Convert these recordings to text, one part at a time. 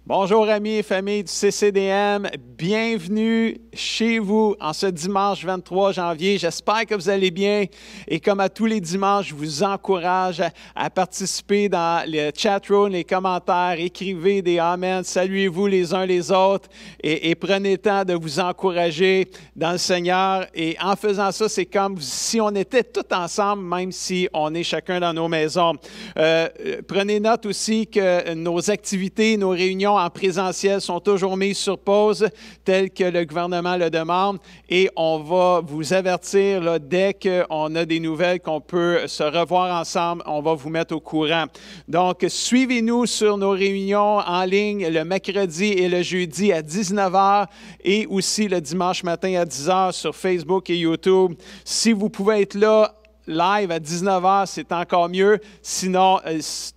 Bonjour amis et familles du CCDM, bienvenue chez vous en ce dimanche 23 janvier. J'espère que vous allez bien et comme à tous les dimanches, je vous encourage à participer dans le chat room, les commentaires, écrivez des amen, saluez-vous les uns les autres et prenez le temps de vous encourager dans le Seigneur. Et en faisant ça, c'est comme si on était tous ensemble, même si on est chacun dans nos maisons. Prenez note aussi que nos activités, nos réunions en présentiel sont toujours mises sur pause, tel que le gouvernement le demande, et on va vous avertir là, dès qu'on a des nouvelles qu'on peut se revoir ensemble, on va vous mettre au courant. Donc, suivez-nous sur nos réunions en ligne le mercredi et le jeudi à 19h et aussi le dimanche matin à 10h sur Facebook et YouTube. Si vous pouvez être là, live à 19h, c'est encore mieux. Sinon,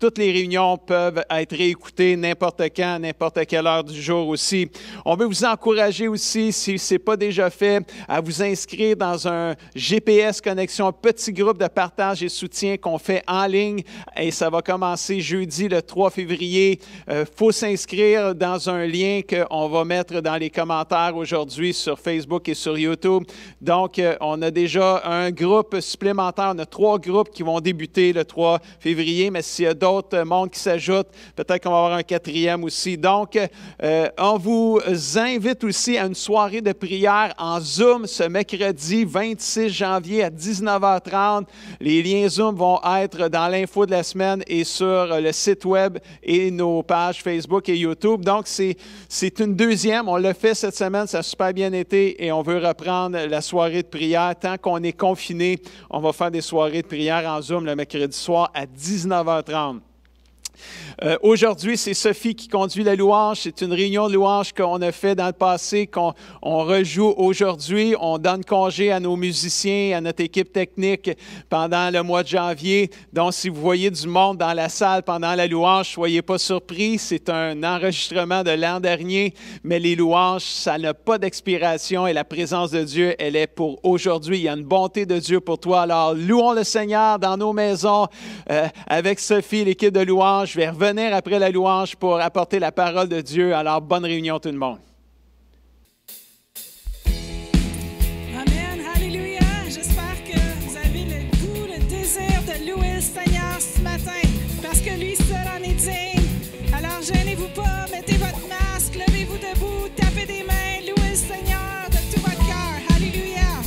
toutes les réunions peuvent être réécoutées n'importe quand, n'importe quelle heure du jour aussi. On veut vous encourager aussi, si ce n'est pas déjà fait, à vous inscrire dans un GPS Connexion, un petit groupe de partage et soutien qu'on fait en ligne. Et ça va commencer jeudi, le 3 février. Faut s'inscrire dans un lien qu'on va mettre dans les commentaires aujourd'hui sur Facebook et sur YouTube. Donc, on a déjà un groupe supplémentaire. On a 3 groupes qui vont débuter le 3 février, mais s'il y a d'autres mondes qui s'ajoutent, peut-être qu'on va avoir un 4e aussi. Donc, on vous invite aussi à une soirée de prière en Zoom ce mercredi 26 janvier à 19h30. Les liens Zoom vont être dans l'info de la semaine et sur le site web et nos pages Facebook et YouTube. Donc, c'est une deuxième. On l'a fait cette semaine, ça a super bien été et on veut reprendre la soirée de prière. Tant qu'on est confiné, on va faire des soirées de prière en Zoom le mercredi soir à 19h30. Aujourd'hui, c'est Sophie qui conduit la louange. C'est une réunion de louange qu'on a fait dans le passé, qu'on rejoue aujourd'hui. On donne congé à nos musiciens, à notre équipe technique pendant le mois de janvier. Donc, si vous voyez du monde dans la salle pendant la louange, soyez pas surpris. C'est un enregistrement de l'an dernier, mais les louanges, ça n'a pas d'expiration et la présence de Dieu, elle est pour aujourd'hui. Il y a une bonté de Dieu pour toi. Alors, louons le Seigneur dans nos maisons avec Sophie, l'équipe de louange. Je vais revenir après la louange pour apporter la parole de Dieu. Alors, bonne réunion tout le monde. Amen, alléluia. J'espère que vous avez le goût, le désir de louer le Seigneur ce matin, parce que lui seul en est digne. Alors, gênez-vous pas, mettez votre masque, levez-vous debout, tapez des mains, louez le Seigneur de tout votre cœur. Alléluia.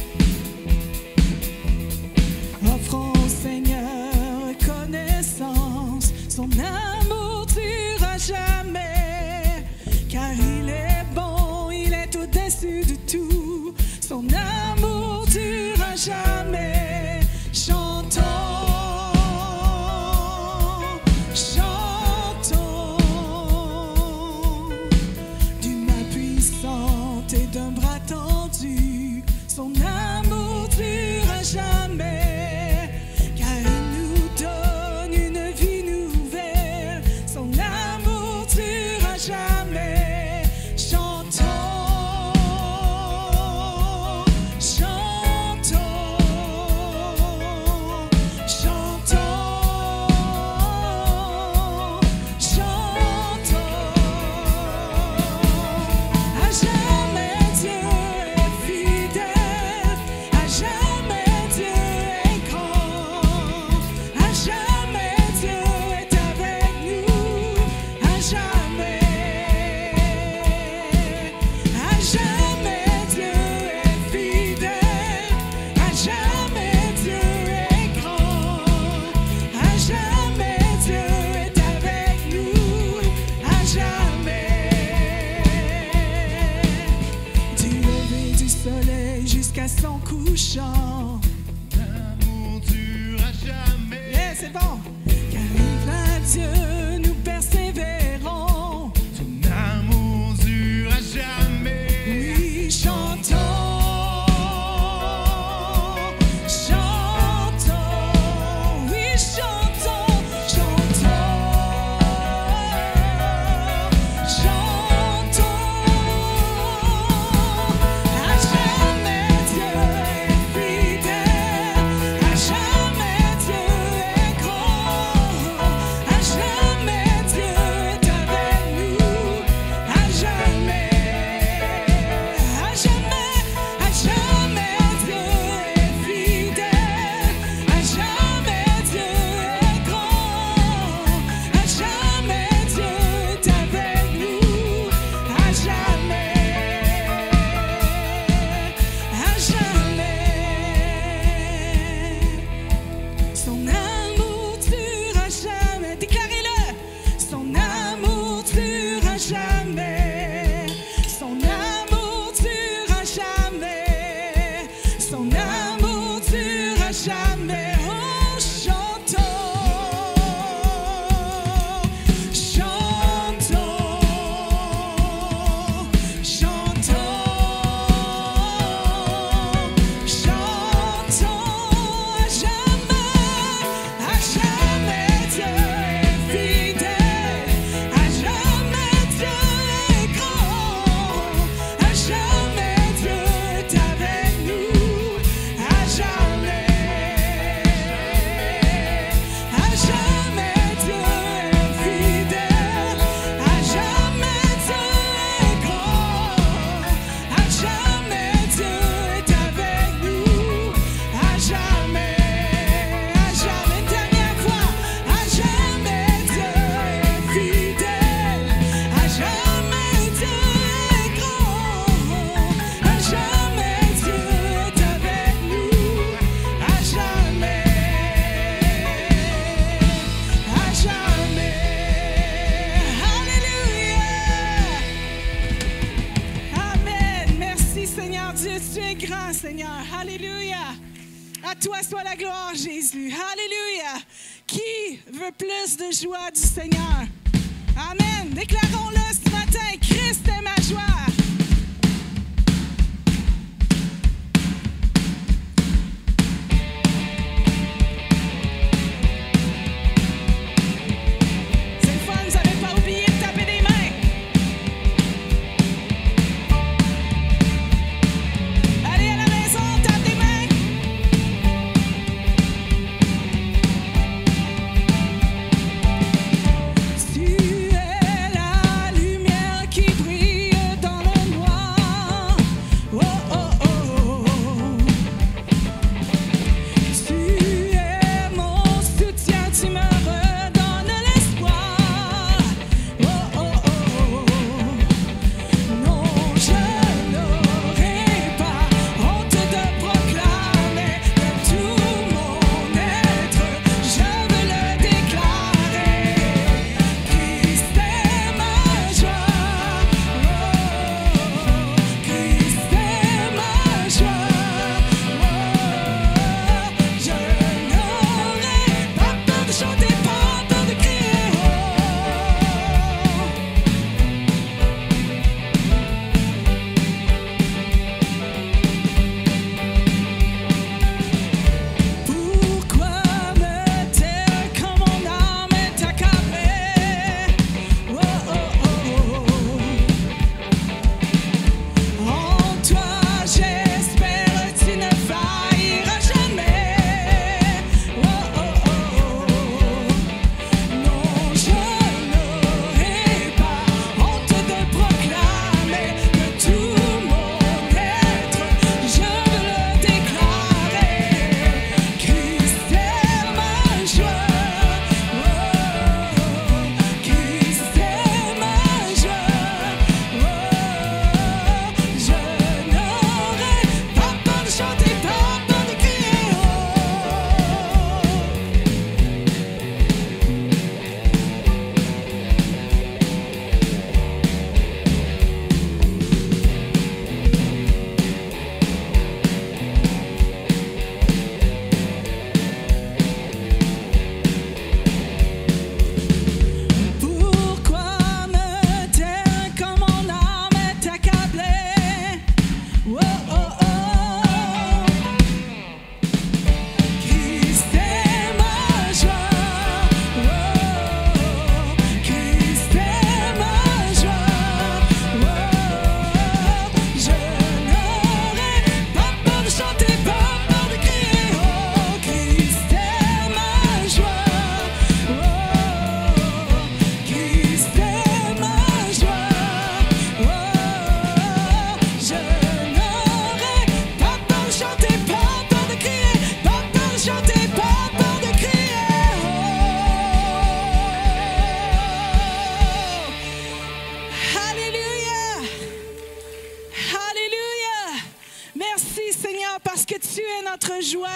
Offrons au Seigneur reconnaissance, son amour durera jamais, car il est bon, il est au-dessus de tout, son amour durera jamais. Chantons, chantons, d'une main puissante et d'un bras tendu, son amour durera jamais. Son couchant, l'amour durera jamais. Yeah, c'est bon. Car il va Dieu, nous persévérons. Son amour durera jamais. Oui, chantons, chantons. Oui, chantons, chantons, chantons. À jamais Dieu est fidèle. Seigneur. Alléluia. À toi soit la gloire, Jésus. Alléluia. Qui veut plus de joie du Seigneur? Amen. Déclarons-le ce matin. Christ est ma joie.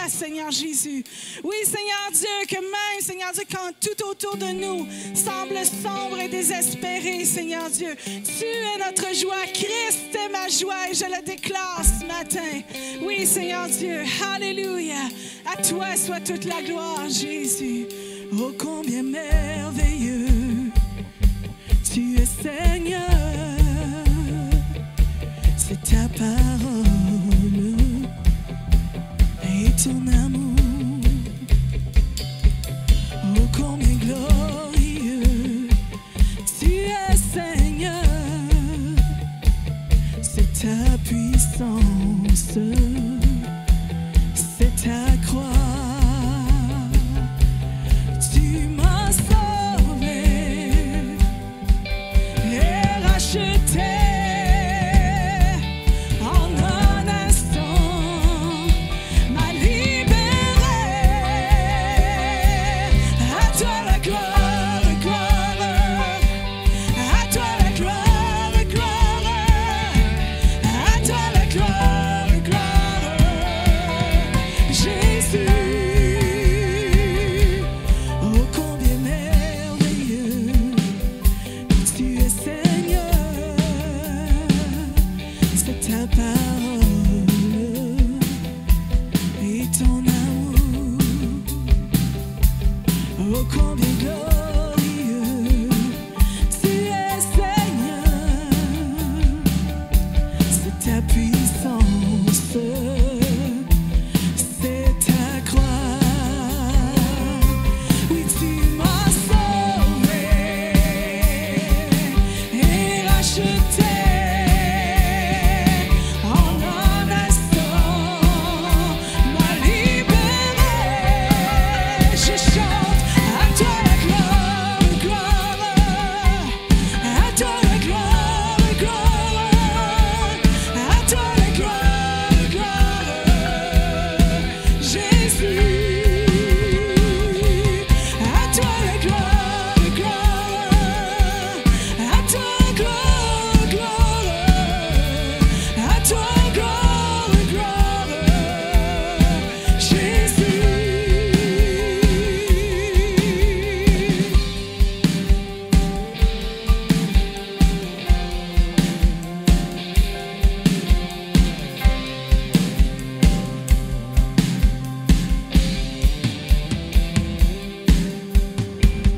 Seigneur Jésus. Oui, Seigneur Dieu, que même, Seigneur Dieu, quand tout autour de nous semble sombre et désespéré, Seigneur Dieu, tu es notre joie. Christ est ma joie et je le déclare ce matin. Oui, Seigneur Dieu, alléluia. À toi soit toute la gloire, Jésus. Oh, combien merveilleux tu es, Seigneur. C'est ta parole et ton amour. Oh, combien glorieux tu es, Seigneur. C'est ta puissance, c'est ta croix. Tu m'as sauvé et racheté. Oh, glorieux, tu es Seigneur, c'est ta puissance, c'est ta croix. Oui, tu m'as sauvé et racheté. En un instant, m'a libéré. Je chante à toi la gloire, gloire. À toi la gloire, gloire. À toi la gloire, gloire. Jésus. À toi la gloire, gloire. À toi la gloire, gloire. À toi gloire, gloire, Jésus.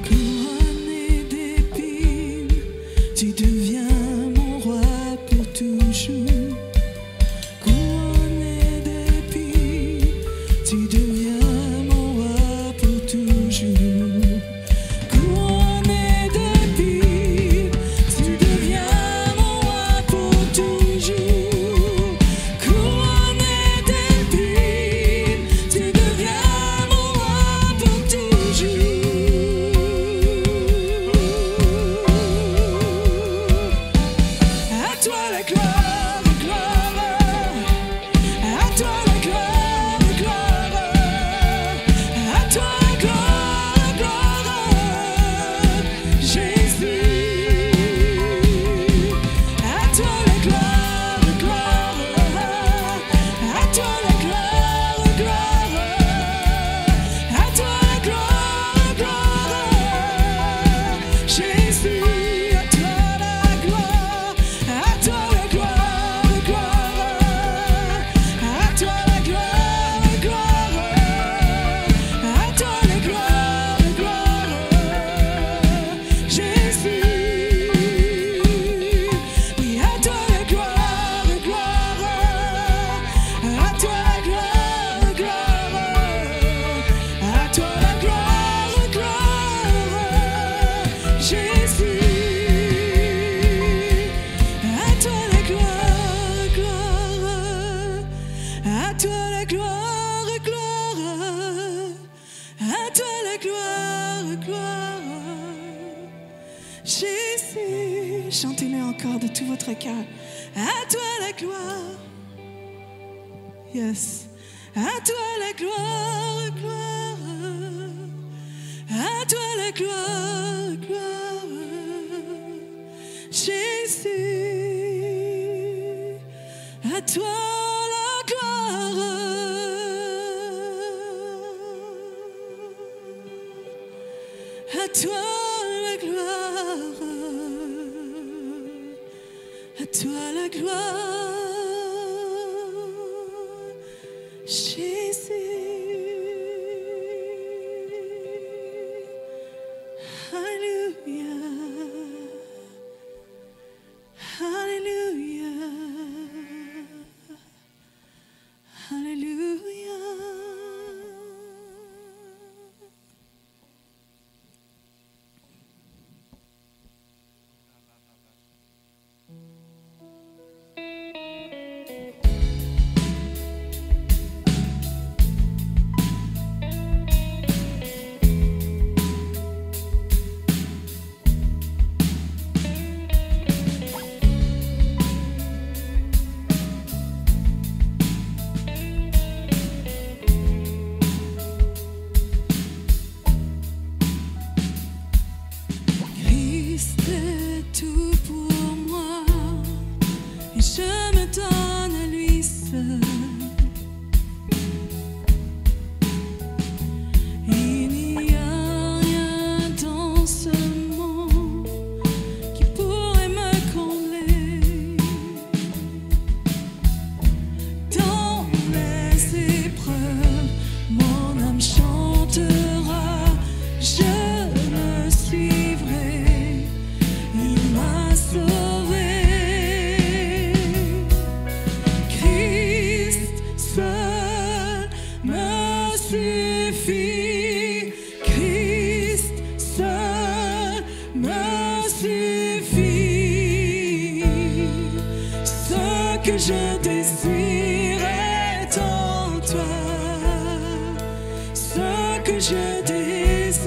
Couronné d'épines, tu deviens mon roi pour toujours. Couronné d'épines, tu deviens mon roi pour toujours. Couronné d'épines, tu deviens mon roi pour toujours. Couronné d'épines, tu deviens mon roi pour toujours. À toi la gloire, gloire. À toi la gloire, gloire. À toi la gloire, gloire. Jésus. À toi la gloire, gloire. À toi la gloire, gloire. À toi la gloire, gloire. Jésus. À toi la gloire. À toi la gloire, gloire. À toi la gloire, gloire. À toi la gloire, gloire. Jésus. Oui, à toi la gloire, gloire. À toi la gloire, gloire. À toi la gloire, gloire. Jésus. À toi la gloire, gloire. À toi la gloire, gloire. À toi la gloire, gloire. Jésus. Chantez-le encore de tout votre cœur. À toi la gloire. Yes. À toi la gloire, gloire. À toi la gloire, gloire. Jésus. À toi la gloire. À toi la gloire. À toi la gloire. Jésus. Alléluia. Alléluia. Alléluia. chantera, je que je désire est en toi. Ce que je désire,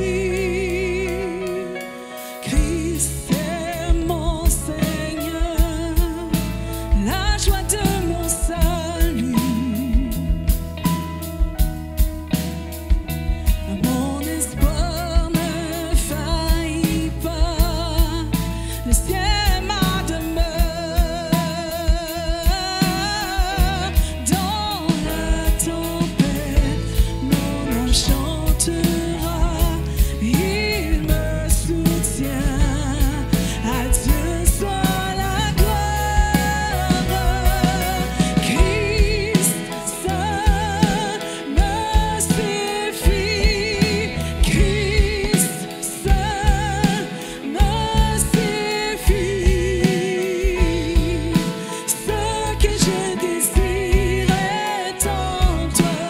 Christ est mon Seigneur, la joie de mon salut. Mon espoir ne faillit pas, le ciel est ma demeure. Dans la tempête, mon âme chantera, il me soutient. À Dieu soit la gloire. Christ seul me suffit. Christ seul me suffit. Ce que je désire est en toi.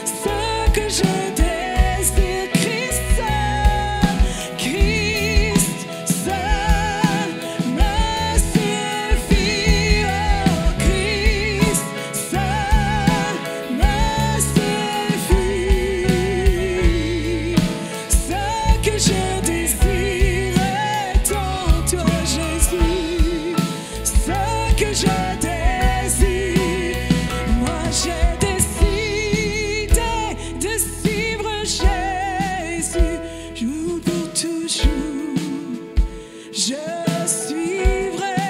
Ce que je désire, Christ seul me suffit. Oh, Christ seul me suffit. Ce que je désire est en toi, Jésus. Ce que je désire, moi j'ai décidé de suivre Jésus. Jour pour toujours, je le suivrai.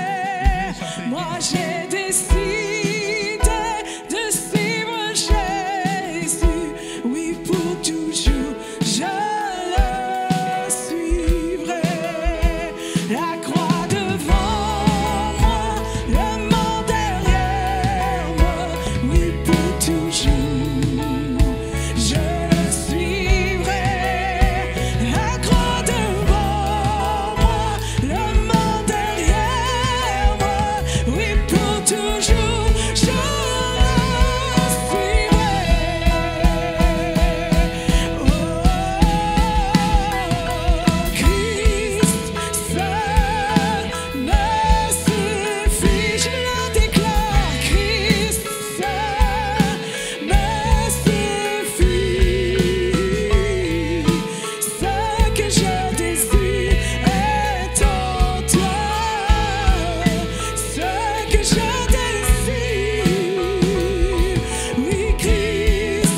Moi j'ai décidé de suivre Jésus. Oui, pour toujours, je le suivrai. La croix devant moi, le monde derrière moi. Oui, pour toujours, je le suivrai. La croix devant moi, le monde derrière moi. Oui, pour toujours, je le suivrai. Oh, Christ seul me suffit. Je le déclare, Christ seul me suffit. Ce que je désire est en toi. Ce que je désire, oui, Christ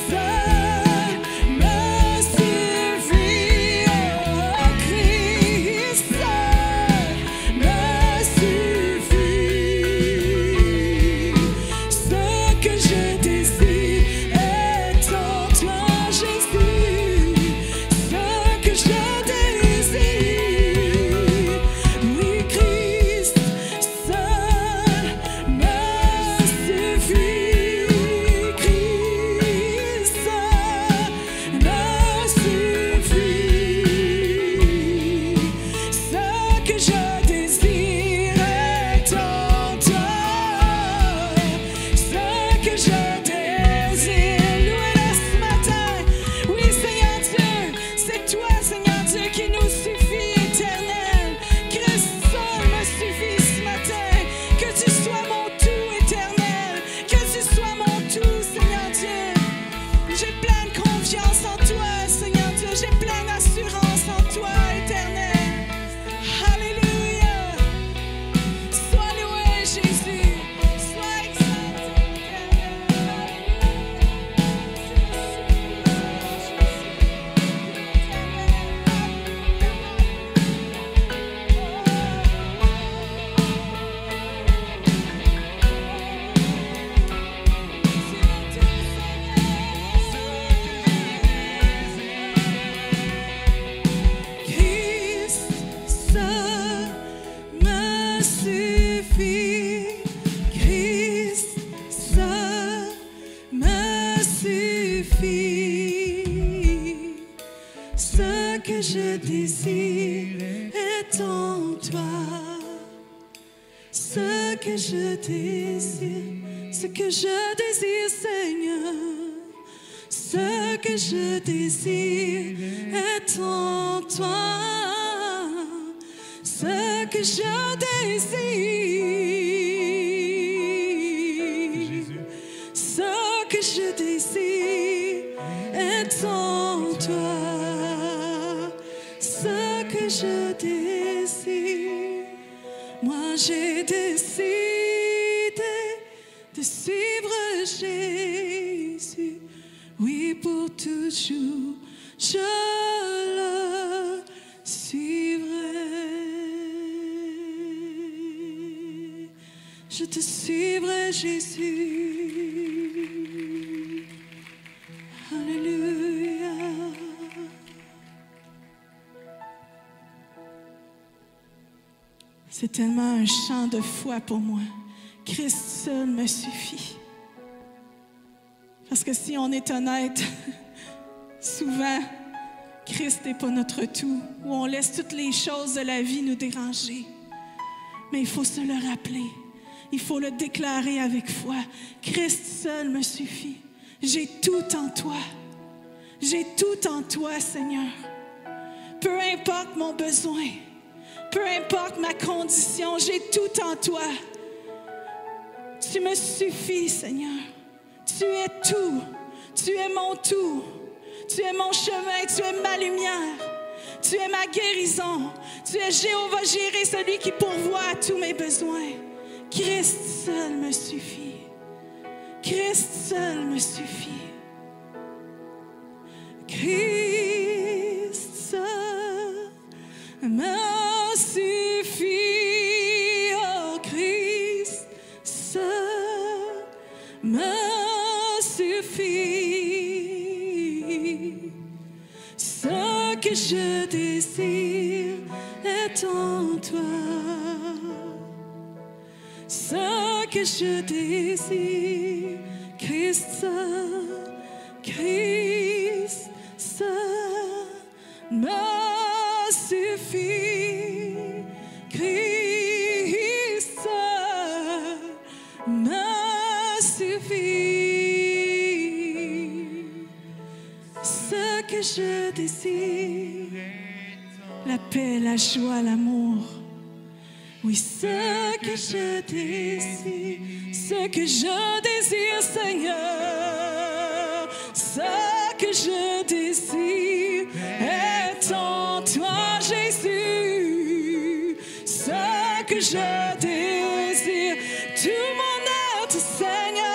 seul me suffit. Oh, Christ seul me suffit. Ce que je désire est en toi, Jésus. Ce que je désire, oui, Christ seul me suffit. Christ seul me suffit. Ce que je désire est en toi. Ce que je désire, louez-le ce matin. Oui, Seigneur Dieu, c'est toi, Seigneur Dieu, qui nous suffit, éternel. Christ seul me suffit ce matin. Que tu sois mon tout, éternel. Que tu sois mon tout, Seigneur Dieu. J'ai pleine confiance en toi, Seigneur Dieu. J'ai pleine assurance en toi, éternel. Alléluia. Sois loué, Jésus. Sois exalté, Christ seul me suffit. Christ seul me suffit. Ce que je désire est en toi. Ce que je désire, Seigneur. Ce que je désire est en toi. Ce que je désire. ce que je désire. Moi j'ai décidé de suivre Jésus. Oui, pour toujours, je le suivrai. Je te suivrai, Jésus. Alléluia. C'est tellement un chant de foi pour moi. Christ seul me suffit. Parce que si on est honnête, souvent, Christ n'est pas notre tout, ou on laisse toutes les choses de la vie nous déranger. Mais il faut se le rappeler. Il faut le déclarer avec foi. Christ seul me suffit. J'ai tout en toi. J'ai tout en toi, Seigneur. Peu importe mon besoin, peu importe ma condition, j'ai tout en toi. Tu me suffis, Seigneur. Tu es tout. Tu es mon tout. Tu es mon chemin. Tu es ma lumière. Tu es ma guérison. Tu es Jéhovah Jireh, celui qui pourvoit à tous mes besoins. Christ seul me suffit. Christ seul me suffit. Christ seul me suffit. Oh, Christ seul me suffit. Ce que je désire est en toi. Ce que je désire, Christ seul, Christ seul me suffit. Christ seul me suffit. Ce que je désire, la paix, la joie, l'amour. Oui, ce que je désire, Seigneur, ce que je désire est en toi, Jésus. Ce que je désire, tout mon être, Seigneur.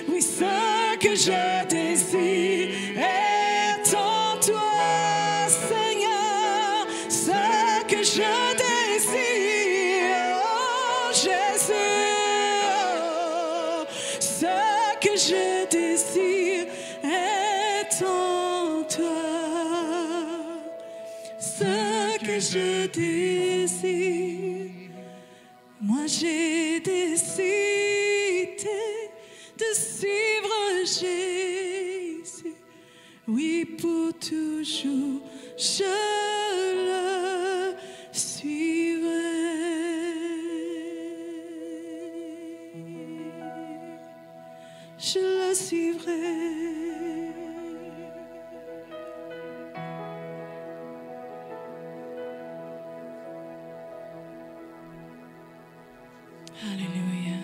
Oui, ce que je désire est en toi, Seigneur. Ce que je désire, je désire est en toi. Ce que je désire, moi j'ai décidé de suivre Jésus. Oui, pour toujours, je le suivrai. Je le suivrai. Alléluia.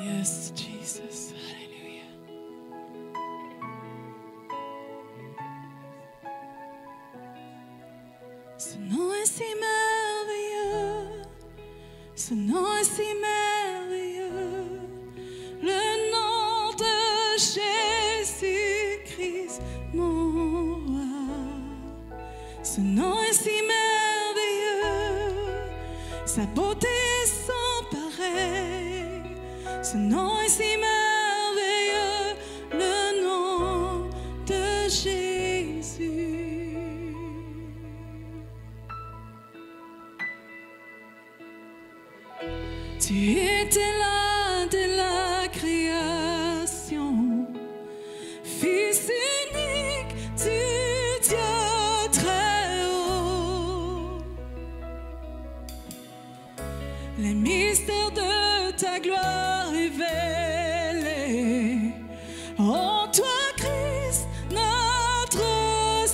Yes, Jesus. Hallelujah. Ce nom est si merveilleux. Ce nom est si merveilleux. Le nom de Jésus-Christ, mon roi. Ce nom est si merveilleux. Sa beauté est sans pareil. Ce nom est si merveilleux, le nom de Jésus. Tu étais là dès la création, Fils unique du Dieu très haut. Les mystères de ta gloire révélés en toi, Christ, notre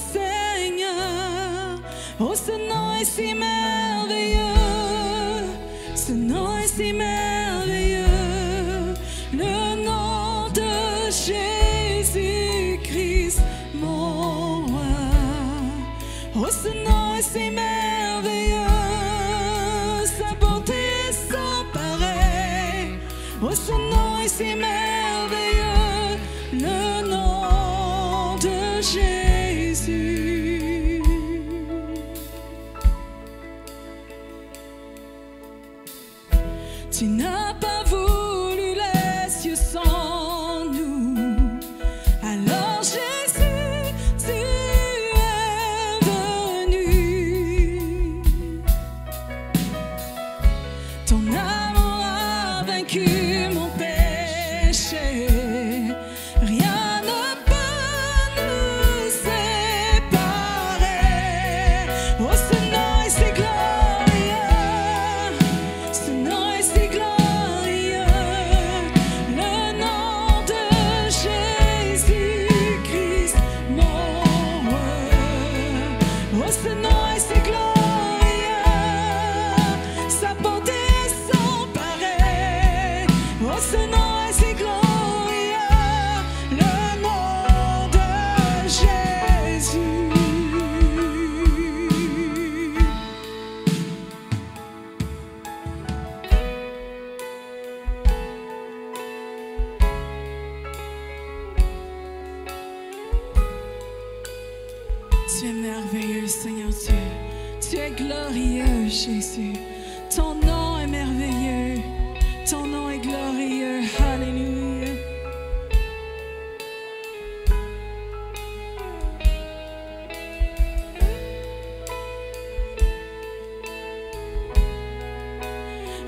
Oh, ce nom est si merveilleux, ce nom est si merveilleux, le nom de Jésus-Christ, mon roi. Oh, ce nom est si merveilleux, sa bonté est sans pareil. Oh, ce nom est si merveilleux, le nom de Jésus. Tu n'as pas voulu les cieux sans nous. Alors Jésus, tu es venu. Ton amour a vaincu mon péché. Rien ne peut nous séparer. Oh, ce nom est si glorieux, ce nom est si glorieux, le nom de Jésus-Christ, mon roi. Oh, ce nom est si glorieux, sa bonté est sans pareil. Oh, ce nom est si glorieux, le nom de Jésus. Tu es merveilleux, Seigneur Dieu. Tu es glorieux, Jésus. Ton nom est merveilleux. Ton nom est glorieux. Alléluia.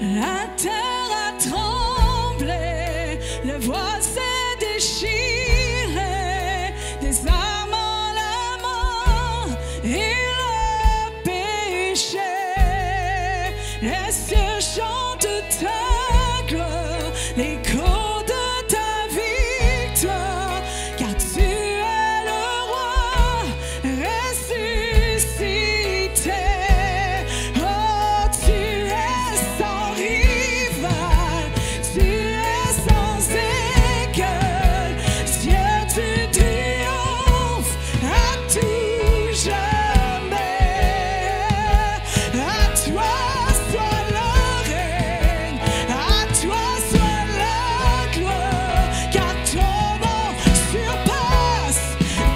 La terre a tremblé, le voile s'est déchiré, des armes en la main et le péché. Les cieux chantent ta gloire, l'écho de ta victoire, car tu es le roi ressuscité. Oh, tu es sans rival, tu es sans égal, Dieu, tu triomphes à tout jamais. À toi soit le règne, à toi soit la gloire, car ton nom surpasse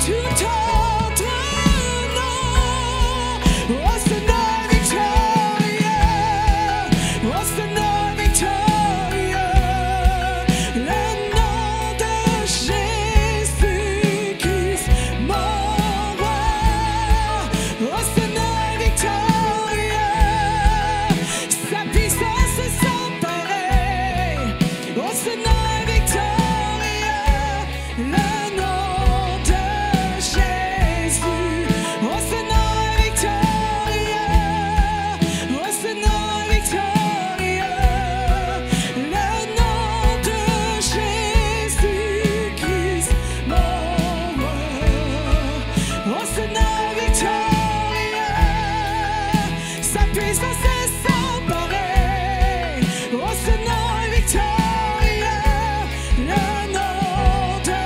tout autre nom. Oh, ce nom victorieux, oh, ce nom victorieux, le nom de Jésus-Christ, mon roi. Oh, ce nom victorieux, sa puissance est sans pareil. Oh, ce nom victorieux, le nom de Jésus. Oh, ce nom victorieux, oh, ce nom victorieux, le nom de Jésus-Christ, mon roi. Oh, ce nom victorieux, sa puissance est sans pareil. Oh, ce nom victorieux, le nom de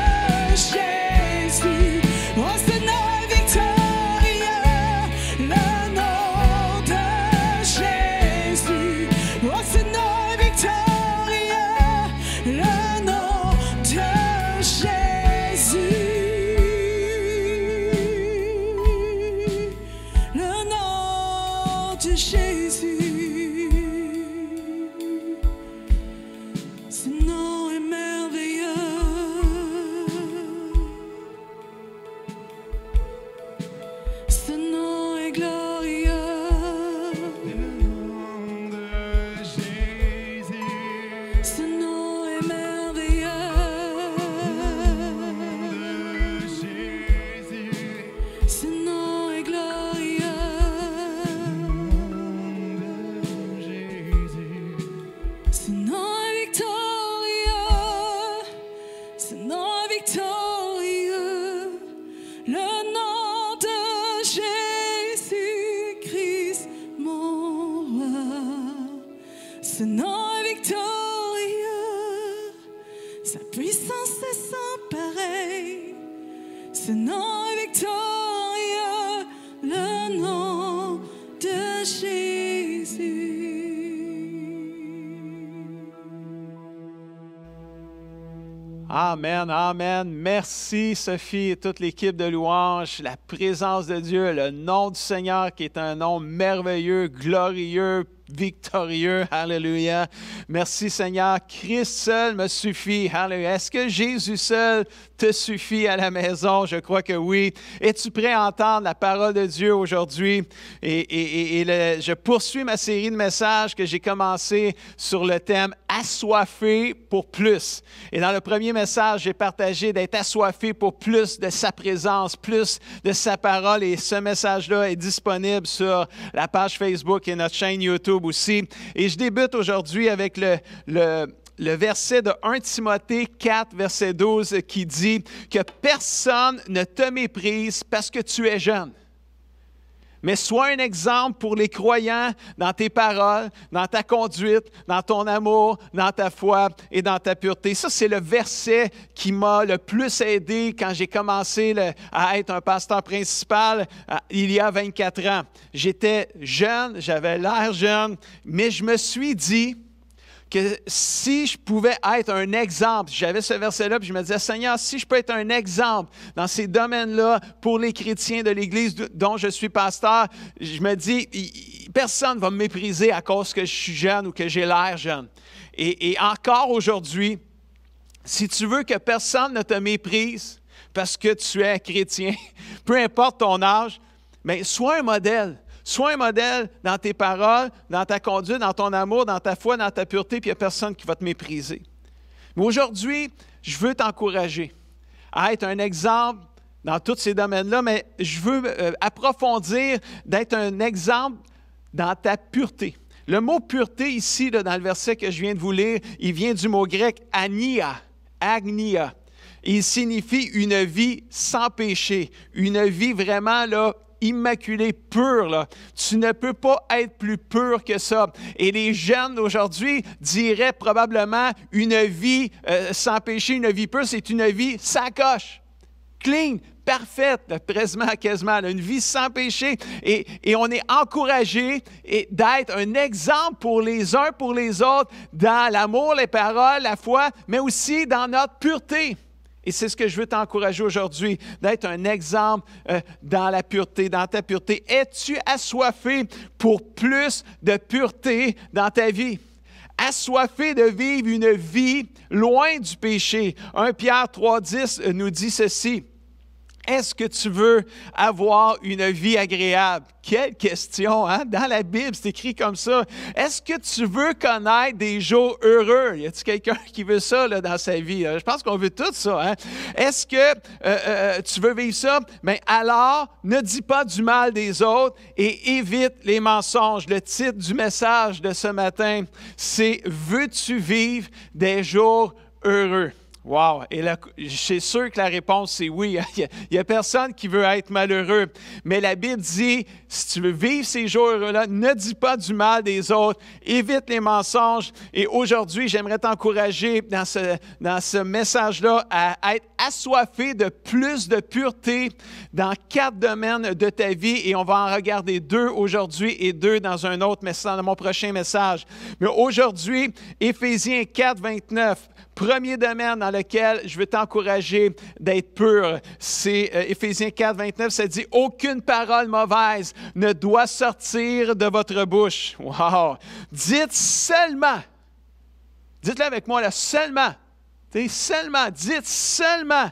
Jésus. Oh, ce nom victorieux, le nom de Jésus. Oh, ce nom victorieux, le nom de Jésus. Le nom de Jésus. Ce nom est merveilleux. Ce nom est glorieux. Ce nom est merveilleux. Ce nom est glorieux. Ce nom est victorieux. Ce nom est victorieux. Le nom de Jésus. Ce nom est victorieux, sa puissance est sans pareil. Ce nom est victorieux, le nom de Jésus. Amen, amen. Merci Sophie et toute l'équipe de louange. La présence de Dieu, le nom du Seigneur qui est un nom merveilleux, glorieux, victorieux. Alléluia. Merci Seigneur. Christ seul me suffit. Alléluia. Est-ce que Jésus seul te suffit à la maison? Je crois que oui. Es-tu prêt à entendre la parole de Dieu aujourd'hui? Je poursuis ma série de messages que j'ai commencé sur le thème « Assoiffé pour plus ». Et dans le premier message, j'ai partagé d'être assoiffé pour plus de sa présence, plus de sa parole. Et ce message-là est disponible sur la page Facebook et notre chaîne YouTube aussi. Et je débute aujourd'hui avec le verset de 1 Timothée 4, verset 12, qui dit que personne ne te méprise parce que tu es jeune. Mais sois un exemple pour les croyants dans tes paroles, dans ta conduite, dans ton amour, dans ta foi et dans ta pureté. Ça, c'est le verset qui m'a le plus aidé quand j'ai commencé à être un pasteur principal il y a 24 ans. J'étais jeune, j'avais l'air jeune, mais je me suis dit que si je pouvais être un exemple, j'avais ce verset-là, puis je me disais, Seigneur, si je peux être un exemple dans ces domaines-là pour les chrétiens de l'Église dont je suis pasteur, je me dis, personne ne va me mépriser à cause que je suis jeune ou que j'ai l'air jeune. Et encore aujourd'hui, si tu veux que personne ne te méprise parce que tu es chrétien, peu importe ton âge, mais sois un modèle. Sois un modèle dans tes paroles, dans ta conduite, dans ton amour, dans ta foi, dans ta pureté, puis il n'y a personne qui va te mépriser. Mais aujourd'hui, je veux t'encourager à être un exemple dans tous ces domaines-là, mais je veux approfondir d'être un exemple dans ta pureté. Le mot pureté ici, là, dans le verset que je viens de vous lire, il vient du mot grec agnia. Agnia. Il signifie une vie sans péché, une vie vraiment là, immaculé, pur. Là. Tu ne peux pas être plus pur que ça. Et les jeunes d'aujourd'hui diraient probablement une vie sans péché, une vie pure, c'est une vie sans coche, clean, parfaite, quasiment, une vie sans péché. Et on est encouragé d'être un exemple pour les uns, pour les autres, dans l'amour, les paroles, la foi, mais aussi dans notre pureté. Et c'est ce que je veux t'encourager aujourd'hui, d'être un exemple dans la pureté, dans ta pureté. Es-tu assoiffé pour plus de pureté dans ta vie? Assoiffé de vivre une vie loin du péché. 1 Pierre 3,10 nous dit ceci. Est-ce que tu veux avoir une vie agréable? Quelle question, hein? Dans la Bible, c'est écrit comme ça. Est-ce que tu veux connaître des jours heureux? Y a-t-il quelqu'un qui veut ça là, dans sa vie? Je pense qu'on veut tout ça. Hein? Est-ce que tu veux vivre ça? Bien, alors, ne dis pas du mal des autres et évite les mensonges. Le titre du message de ce matin, c'est « Veux-tu vivre des jours heureux? » Wow! Et là, je suis sûr que la réponse, c'est oui. Il n'y a personne qui veut être malheureux. Mais la Bible dit, si tu veux vivre ces jours heureux-là, ne dis pas du mal des autres, évite les mensonges. Et aujourd'hui, j'aimerais t'encourager dans ce message-là à être assoiffé de plus de pureté dans 4 domaines de ta vie. Et on va en regarder 2 aujourd'hui et 2 dans un autre message, dans mon prochain message. Mais aujourd'hui, Éphésiens 4, 29. Premier domaine dans lequel je veux t'encourager d'être pur, c'est Éphésiens 4, 29, ça dit « Aucune parole mauvaise ne doit sortir de votre bouche. » Wow! Dites seulement, dites-le avec moi là, seulement, dites seulement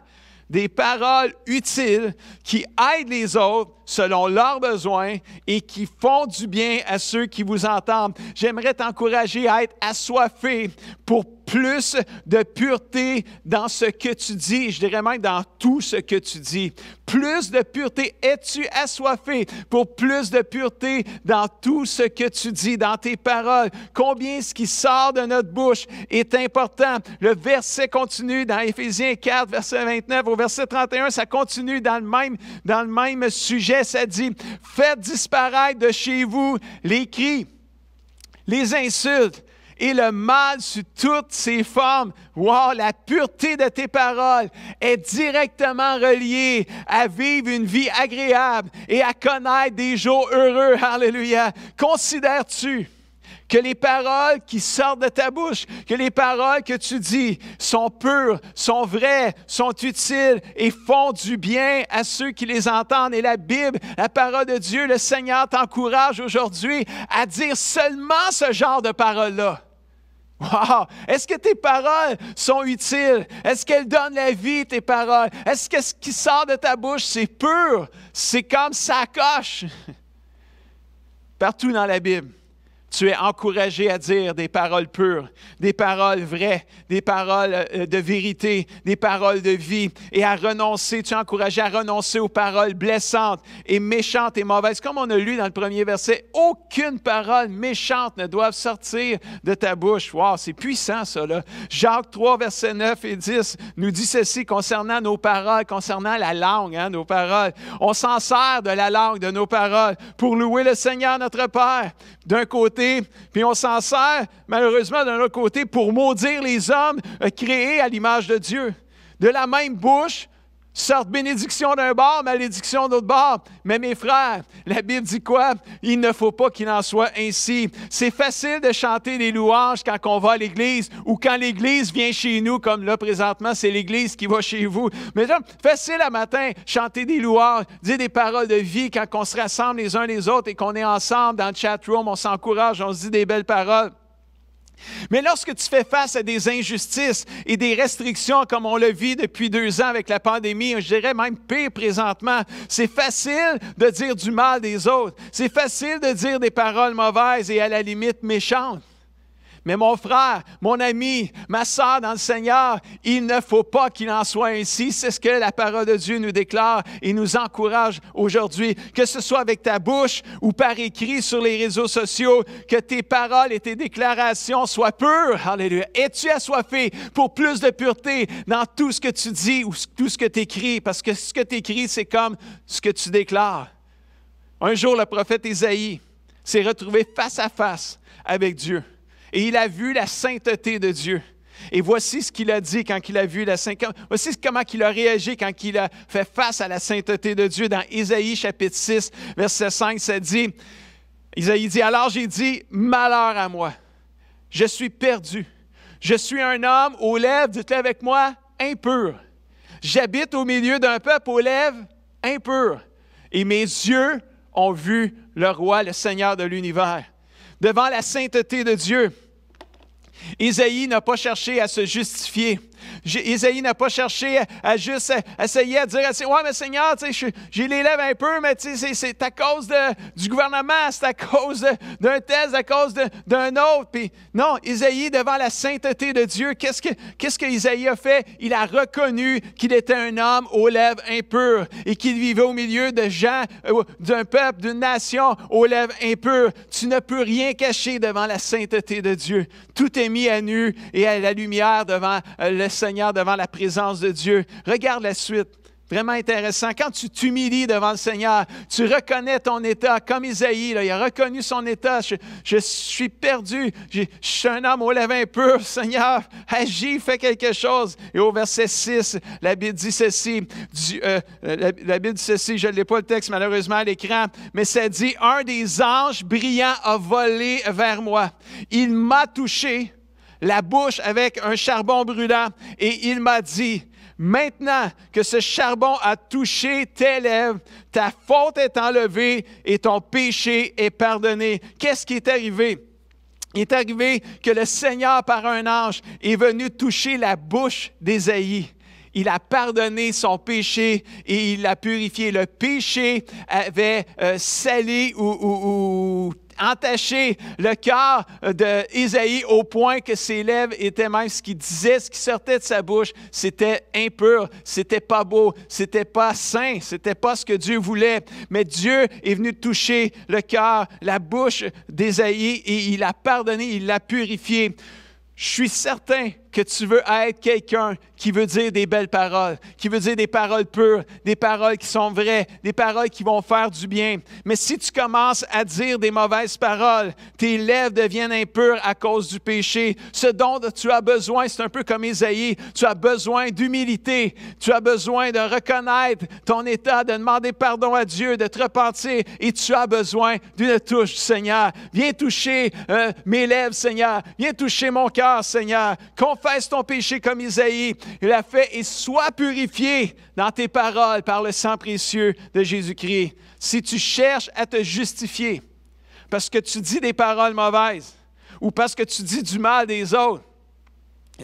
des paroles utiles qui aident les autres selon leurs besoins et qui font du bien à ceux qui vous entendent. J'aimerais t'encourager à être assoiffé pour plus de pureté dans ce que tu dis, je dirais même dans tout ce que tu dis. Plus de pureté. Es-tu assoiffé pour plus de pureté dans tout ce que tu dis, dans tes paroles? Combien ce qui sort de notre bouche est important? Le verset continue dans Éphésiens 4, verset 29, au verset 31, ça continue dans le même sujet. Ça dit, faites disparaître de chez vous les cris, les insultes et le mal sous toutes ses formes. Wow, la pureté de tes paroles est directement reliée à vivre une vie agréable et à connaître des jours heureux. Alléluia. Considères-tu que les paroles qui sortent de ta bouche, que les paroles que tu dis sont pures, sont vraies, sont utiles et font du bien à ceux qui les entendent? Et la Bible, la parole de Dieu, le Seigneur t'encourage aujourd'hui à dire seulement ce genre de paroles-là. Wow! Est-ce que tes paroles sont utiles? Est-ce qu'elles donnent la vie, tes paroles? Est-ce que ce qui sort de ta bouche, c'est pur? C'est comme ça coche. Partout dans la Bible, tu es encouragé à dire des paroles pures, des paroles vraies, des paroles de vérité, des paroles de vie, et à renoncer, tu es encouragé à renoncer aux paroles blessantes et méchantes et mauvaises. Comme on a lu dans le premier verset, aucune parole méchante ne doit sortir de ta bouche. Wow, c'est puissant ça, là. Jacques 3, versets 9 et 10 nous dit ceci concernant nos paroles, concernant la langue, nos paroles. On s'en sert de la langue, de nos paroles, pour louer le Seigneur notre Père, d'un côté, puis on s'en sert, malheureusement, d'un autre côté, pour maudire les hommes créés à l'image de Dieu. De la même bouche sortent bénédiction d'un bord, malédiction d'autre bord. Mais mes frères, la Bible dit quoi? Il ne faut pas qu'il en soit ainsi. C'est facile de chanter des louanges quand on va à l'Église ou quand l'Église vient chez nous, comme là présentement, c'est l'Église qui va chez vous. Mais là, facile à matin, chanter des louanges, dire des paroles de vie quand on se rassemble les uns les autres et qu'on est ensemble dans le chat room, on s'encourage, on se dit des belles paroles. Mais lorsque tu fais face à des injustices et des restrictions comme on le vit depuis 2 ans avec la pandémie, je dirais même pire présentement, c'est facile de dire du mal des autres. C'est facile de dire des paroles mauvaises et à la limite méchantes. Mais mon frère, mon ami, ma sœur dans le Seigneur, il ne faut pas qu'il en soit ainsi. C'est ce que la parole de Dieu nous déclare et nous encourage aujourd'hui. Que ce soit avec ta bouche ou par écrit sur les réseaux sociaux, que tes paroles et tes déclarations soient pures. Alléluia. Es-tu assoiffé pour plus de pureté dans tout ce que tu dis ou tout ce que tu écris? Parce que ce que tu écris, c'est comme ce que tu déclares. Un jour, le prophète Isaïe s'est retrouvé face à face avec Dieu. Et il a vu la sainteté de Dieu. Et voici ce qu'il a dit quand il a vu la sainteté. Voici comment il a réagi quand il a fait face à la sainteté de Dieu. Dans Isaïe chapitre 6, verset 5, ça dit, Isaïe dit, « Alors j'ai dit, malheur à moi, je suis perdu. Je suis un homme aux lèvres, dites-le avec moi, impur. J'habite au milieu d'un peuple aux lèvres impures. Et mes yeux ont vu le roi, le Seigneur de l'univers. » Devant la sainteté de Dieu, Isaïe n'a pas cherché à se justifier. Isaïe n'a pas cherché à juste essayer à dire « Ouais, mais Seigneur, j'ai les lèvres un peu, mais c'est à cause du gouvernement, c'est à cause d'un tel, c'est à cause d'un autre. » Puis non, Isaïe, devant la sainteté de Dieu, qu'est-ce que Isaïe a fait? Il a reconnu qu'il était un homme aux lèvres impures et qu'il vivait au milieu de gens, d'un peuple, d'une nation aux lèvres impures. Tu ne peux rien cacher devant la sainteté de Dieu. Tout est mis à nu et à la lumière devant le Seigneur, devant la présence de Dieu. Regarde la suite. Vraiment intéressant. Quand tu t'humilies devant le Seigneur, tu reconnais ton état, comme Isaïe, là, il a reconnu son état. Je suis perdu. Je suis un homme aux lèvres impures. Seigneur, agis, fais quelque chose. Et au verset 6, la Bible dit ceci. La Bible dit ceci, je ne l'ai pas le texte malheureusement à l'écran, mais ça dit, « Un des anges brillants a volé vers moi. Il m'a touché la bouche avec un charbon brûlant et il m'a dit, « Maintenant que ce charbon a touché tes lèvres, ta faute est enlevée et ton péché est pardonné. » Qu'est-ce qui est arrivé? Il est arrivé que le Seigneur, par un ange, est venu toucher la bouche d'Ésaïe. Il a pardonné son péché et il l'a purifié. Le péché avait sali ou entaché le cœur d'Ésaïe au point que ses lèvres étaient même ce qu'il disait, ce qui sortait de sa bouche, c'était impur, c'était pas beau, c'était pas saint, c'était pas ce que Dieu voulait. Mais Dieu est venu toucher le cœur, la bouche d'Ésaïe et il l'a pardonné, il l'a purifié. Je suis certain que tu veux être quelqu'un qui veut dire des belles paroles, qui veut dire des paroles pures, des paroles qui sont vraies, des paroles qui vont faire du bien. Mais si tu commences à dire des mauvaises paroles, tes lèvres deviennent impures à cause du péché. Ce dont tu as besoin, c'est un peu comme Ésaïe, tu as besoin d'humilité, tu as besoin de reconnaître ton état, de demander pardon à Dieu, de te repentir et tu as besoin d'une touche du Seigneur. Viens toucher mes lèvres, Seigneur. Viens toucher mon cœur, Seigneur. Confesse ton péché comme Isaïe. Il a fait et sois purifié dans tes paroles par le sang précieux de Jésus-Christ. Si tu cherches à te justifier parce que tu dis des paroles mauvaises ou parce que tu dis du mal des autres,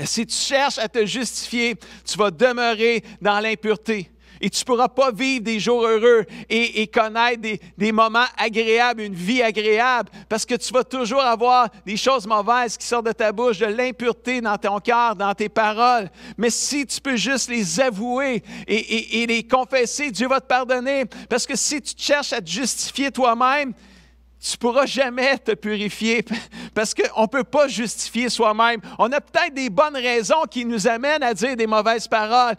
si tu cherches à te justifier, tu vas demeurer dans l'impureté. Et tu ne pourras pas vivre des jours heureux et connaître des moments agréables, une vie agréable, parce que tu vas toujours avoir des choses mauvaises qui sortent de ta bouche, de l'impureté dans ton cœur, dans tes paroles. Mais si tu peux juste les avouer et les confesser, Dieu va te pardonner. Parce que si tu cherches à te justifier toi-même, tu ne pourras jamais te purifier parce qu'on ne peut pas justifier soi-même. On a peut-être des bonnes raisons qui nous amènent à dire des mauvaises paroles.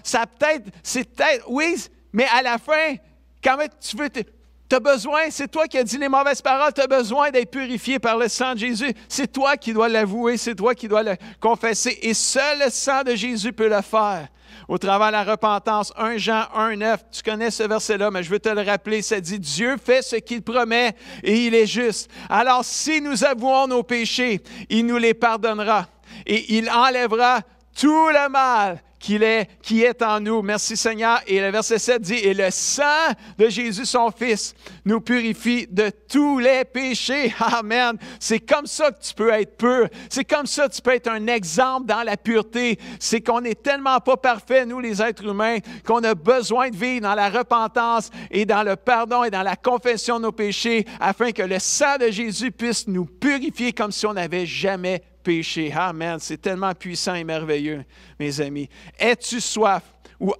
C'est peut-être, oui, mais à la fin, quand même, tu as besoin, c'est toi qui as dit les mauvaises paroles, tu as besoin d'être purifié par le sang de Jésus. C'est toi qui dois l'avouer, c'est toi qui dois le confesser. Et seul le sang de Jésus peut le faire. Au travers de la repentance, 1 Jean 1, 9, tu connais ce verset-là, mais je veux te le rappeler, ça dit « Dieu fait ce qu'il promet et il est juste. Alors, si nous avouons nos péchés, il nous les pardonnera et il enlèvera tout le mal qui est en nous. » Merci Seigneur. Et le verset 7 dit « Et le sang de Jésus, son Fils, nous purifie de tous les péchés. » Amen. C'est comme ça que tu peux être pur. C'est comme ça que tu peux être un exemple dans la pureté. C'est qu'on n'est tellement pas parfaits, nous les êtres humains, qu'on a besoin de vivre dans la repentance et dans le pardon et dans la confession de nos péchés afin que le sang de Jésus puisse nous purifier comme si on n'avait jamais péché. Amen. C'est tellement puissant et merveilleux, mes amis. Es-tu soif ou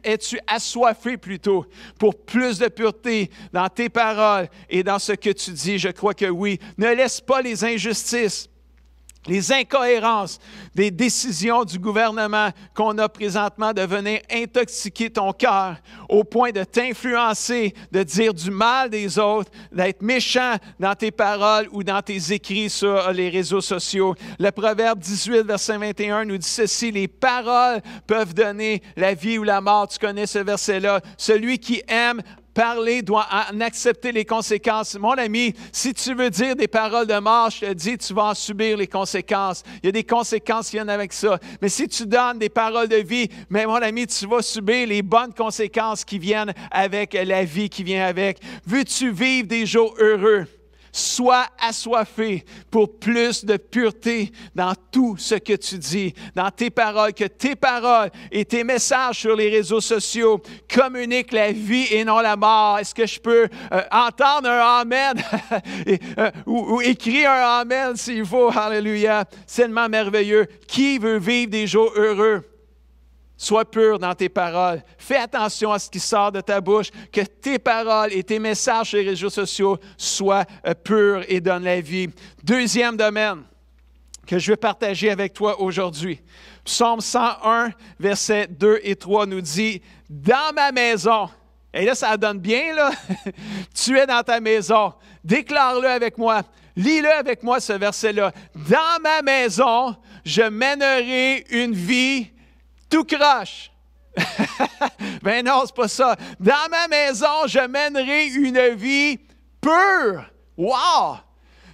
es-tu assoiffé plutôt pour plus de pureté dans tes paroles et dans ce que tu dis? Je crois que oui. Ne laisse pas les injustices, les incohérences des décisions du gouvernement qu'on a présentement de venir intoxiquer ton cœur au point de t'influencer, de dire du mal des autres, d'être méchant dans tes paroles ou dans tes écrits sur les réseaux sociaux. Le Proverbe 18, verset 21 nous dit ceci, « Les paroles peuvent donner la vie ou la mort. » Tu connais ce verset-là. « Celui qui aime parler doit en accepter les conséquences. » Mon ami, si tu veux dire des paroles de mort, je te dis, tu vas en subir les conséquences. Il y a des conséquences qui viennent avec ça. Mais si tu donnes des paroles de vie, mais mon ami, tu vas subir les bonnes conséquences qui viennent avec la vie qui vient avec. Veux-tu vivre des jours heureux? Sois assoiffé pour plus de pureté dans tout ce que tu dis, dans tes paroles, que tes paroles et tes messages sur les réseaux sociaux communiquent la vie et non la mort. Est-ce que je peux entendre un Amen ou écrire un Amen s'il faut? Alléluia. C'est tellement merveilleux. Qui veut vivre des jours heureux? Sois pur dans tes paroles. Fais attention à ce qui sort de ta bouche, que tes paroles et tes messages sur les réseaux sociaux soient purs et donnent la vie. Deuxième domaine que je veux partager avec toi aujourd'hui. Psaume 101, versets 2 et 3 nous dit « Dans ma maison », et là ça donne bien, là, tu es dans ta maison. Déclare-le avec moi. Lis-le avec moi, ce verset-là. « Dans ma maison, je mènerai une vie tout croche. » Ben non, c'est pas ça. « Dans ma maison, je mènerai une vie pure. » Wow!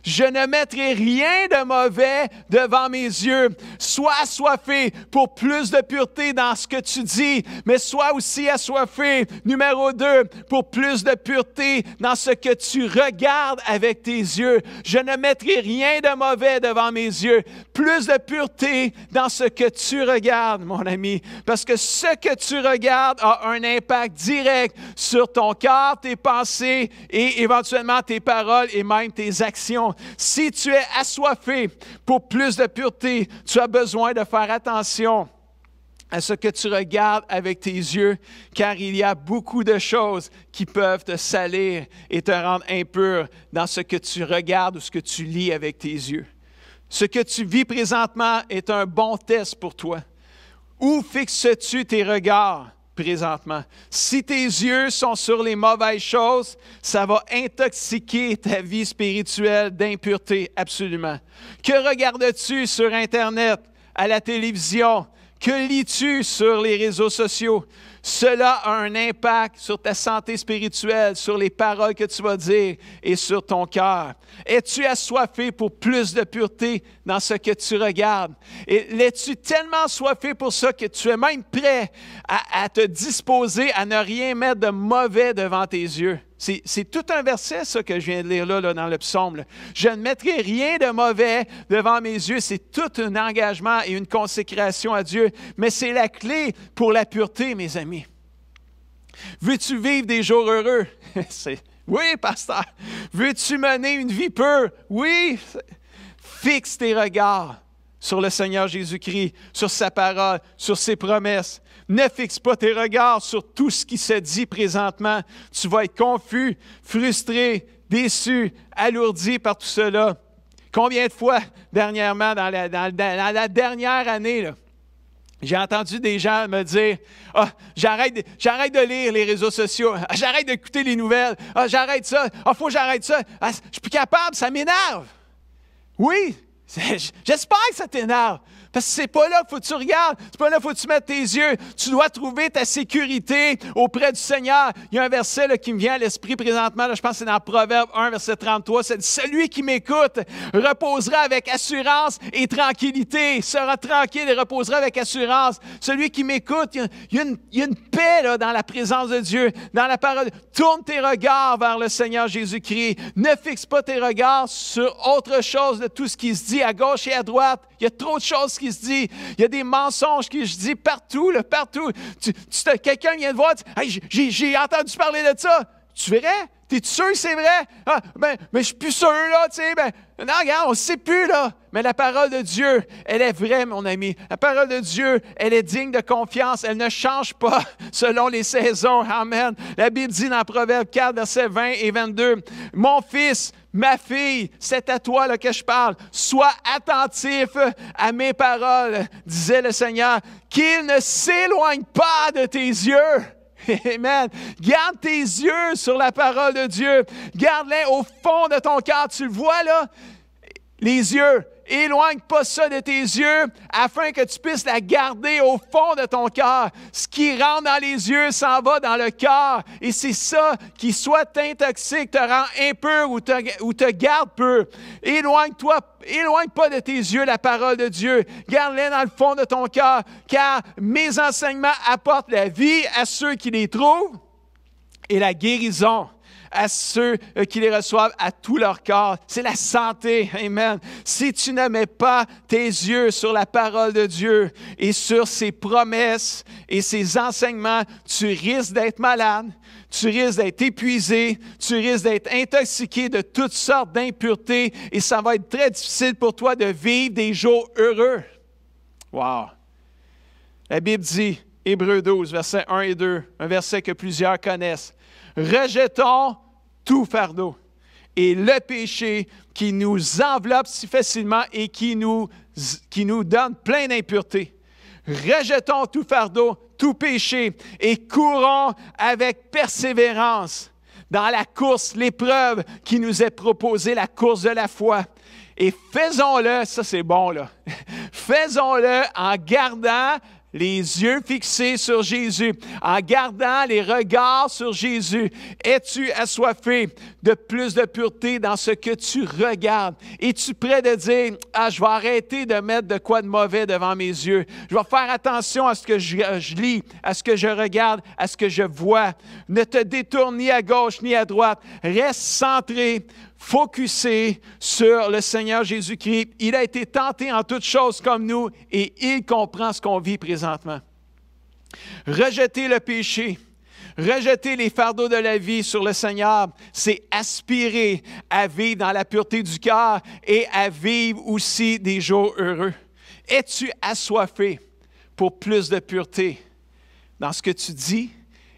Je ne mettrai rien de mauvais devant mes yeux. Sois assoiffé pour plus de pureté dans ce que tu dis, mais sois aussi assoiffé, numéro 2, pour plus de pureté dans ce que tu regardes avec tes yeux. Je ne mettrai rien de mauvais devant mes yeux. Plus de pureté dans ce que tu regardes, mon ami, parce que ce que tu regardes a un impact direct sur ton cœur, tes pensées et éventuellement tes paroles et même tes actions. Si tu es assoiffé pour plus de pureté, tu as besoin de faire attention à ce que tu regardes avec tes yeux, car il y a beaucoup de choses qui peuvent te salir et te rendre impur dans ce que tu regardes ou ce que tu lis avec tes yeux. Ce que tu vis présentement est un bon test pour toi. Où fixes-tu tes regards présentement? Si tes yeux sont sur les mauvaises choses, ça va intoxiquer ta vie spirituelle d'impureté, absolument. Que regardes-tu sur Internet, à la télévision? Que lis-tu sur les réseaux sociaux? Cela a un impact sur ta santé spirituelle, sur les paroles que tu vas dire et sur ton cœur. Es-tu assoiffé pour plus de pureté dans ce que tu regardes? Et es-tu tellement assoiffé pour ça que tu es même prêt à te disposer à ne rien mettre de mauvais devant tes yeux? C'est tout un verset, ça, que je viens de lire là dans le psaume. Là. Je ne mettrai rien de mauvais devant mes yeux. C'est tout un engagement et une consécration à Dieu. Mais c'est la clé pour la pureté, mes amis. Veux-tu vivre des jours heureux? Oui, pasteur. Veux-tu mener une vie pure? Oui. Fixe tes regards sur le Seigneur Jésus-Christ, sur sa parole, sur ses promesses. Ne fixe pas tes regards sur tout ce qui se dit présentement. Tu vas être confus, frustré, déçu, alourdi par tout cela. Combien de fois, dernièrement, dans la dernière année, là, j'ai entendu des gens me dire « Ah, j'arrête de lire les réseaux sociaux. Ah, j'arrête d'écouter les nouvelles. Ah, j'arrête ça. Ah, faut que j'arrête ça. Ah, je suis plus capable, ça m'énerve. » Oui, j'espère que ça t'énerve. Parce que c'est pas là qu'il faut que tu regardes, c'est pas là qu'il faut que tu mettes tes yeux. Tu dois trouver ta sécurité auprès du Seigneur. Il y a un verset là, qui me vient à l'esprit présentement, là, je pense que c'est dans Proverbe 1, verset 33, c'est « Celui qui m'écoute reposera avec assurance et tranquillité, sera tranquille et reposera avec assurance. » Celui qui m'écoute, il y a une paix là, dans la présence de Dieu, dans la parole. Tourne tes regards vers le Seigneur Jésus-Christ. Ne fixe pas tes regards sur autre chose de tout ce qui se dit à gauche et à droite. Il y a trop de choses qui se disent. Il y a des mensonges qui se disent partout, là, partout. Quelqu'un vient te voir, hey, j'ai entendu parler de ça. Tu verrais? T'es-tu sûr que c'est vrai? Ah, mais je suis plus sûr, là, tu sais. Non, regarde, on ne sait plus, là. Mais la parole de Dieu, elle est vraie, mon ami. La parole de Dieu, elle est digne de confiance. Elle ne change pas selon les saisons. Amen. La Bible dit dans Proverbe 4, versets 20 et 22, « Mon fils, ma fille, c'est à toi là, que je parle. Sois attentif à mes paroles, disait le Seigneur, qu'il ne s'éloigne pas de tes yeux. » Amen. Garde tes yeux sur la parole de Dieu. Garde-les au fond de ton cœur. Tu le vois là? Les yeux. Éloigne pas ça de tes yeux afin que tu puisses la garder au fond de ton cœur. Ce qui rentre dans les yeux s'en va dans le cœur. Et c'est ça qui soit t'intoxique, te rend impur ou te garde pur. Éloigne pas de tes yeux la parole de Dieu. Garde-les dans le fond de ton cœur, car mes enseignements apportent la vie à ceux qui les trouvent et la guérison à ceux qui les reçoivent à tout leur corps. C'est la santé. Amen. Si tu ne mets pas tes yeux sur la parole de Dieu et sur ses promesses et ses enseignements, tu risques d'être malade, tu risques d'être épuisé, tu risques d'être intoxiqué de toutes sortes d'impuretés et ça va être très difficile pour toi de vivre des jours heureux. Wow! La Bible dit, Hébreux 12, versets 1 et 2, un verset que plusieurs connaissent. « Rejetons tout fardeau et le péché qui nous enveloppe si facilement et qui nous donne plein d'impuretés. Rejetons tout fardeau, tout péché et courons avec persévérance dans la course, l'épreuve qui nous est proposée, la course de la foi. Et faisons-le, ça c'est bon là, faisons-le en gardant les yeux fixés sur Jésus, en gardant les regards sur Jésus. Es-tu assoiffé de plus de pureté dans ce que tu regardes? Es-tu prêt de dire, « Ah, je vais arrêter de mettre de quoi de mauvais devant mes yeux. Je vais faire attention à ce que je lis, à ce que je regarde, à ce que je vois. » Ne te détourne ni à gauche ni à droite. Reste centré, focusé sur le Seigneur Jésus-Christ. Il a été tenté en toutes choses comme nous et il comprend ce qu'on vit présentement. Rejeter le péché, rejeter les fardeaux de la vie sur le Seigneur, c'est aspirer à vivre dans la pureté du cœur et à vivre aussi des jours heureux. Es-tu assoiffé pour plus de pureté dans ce que tu dis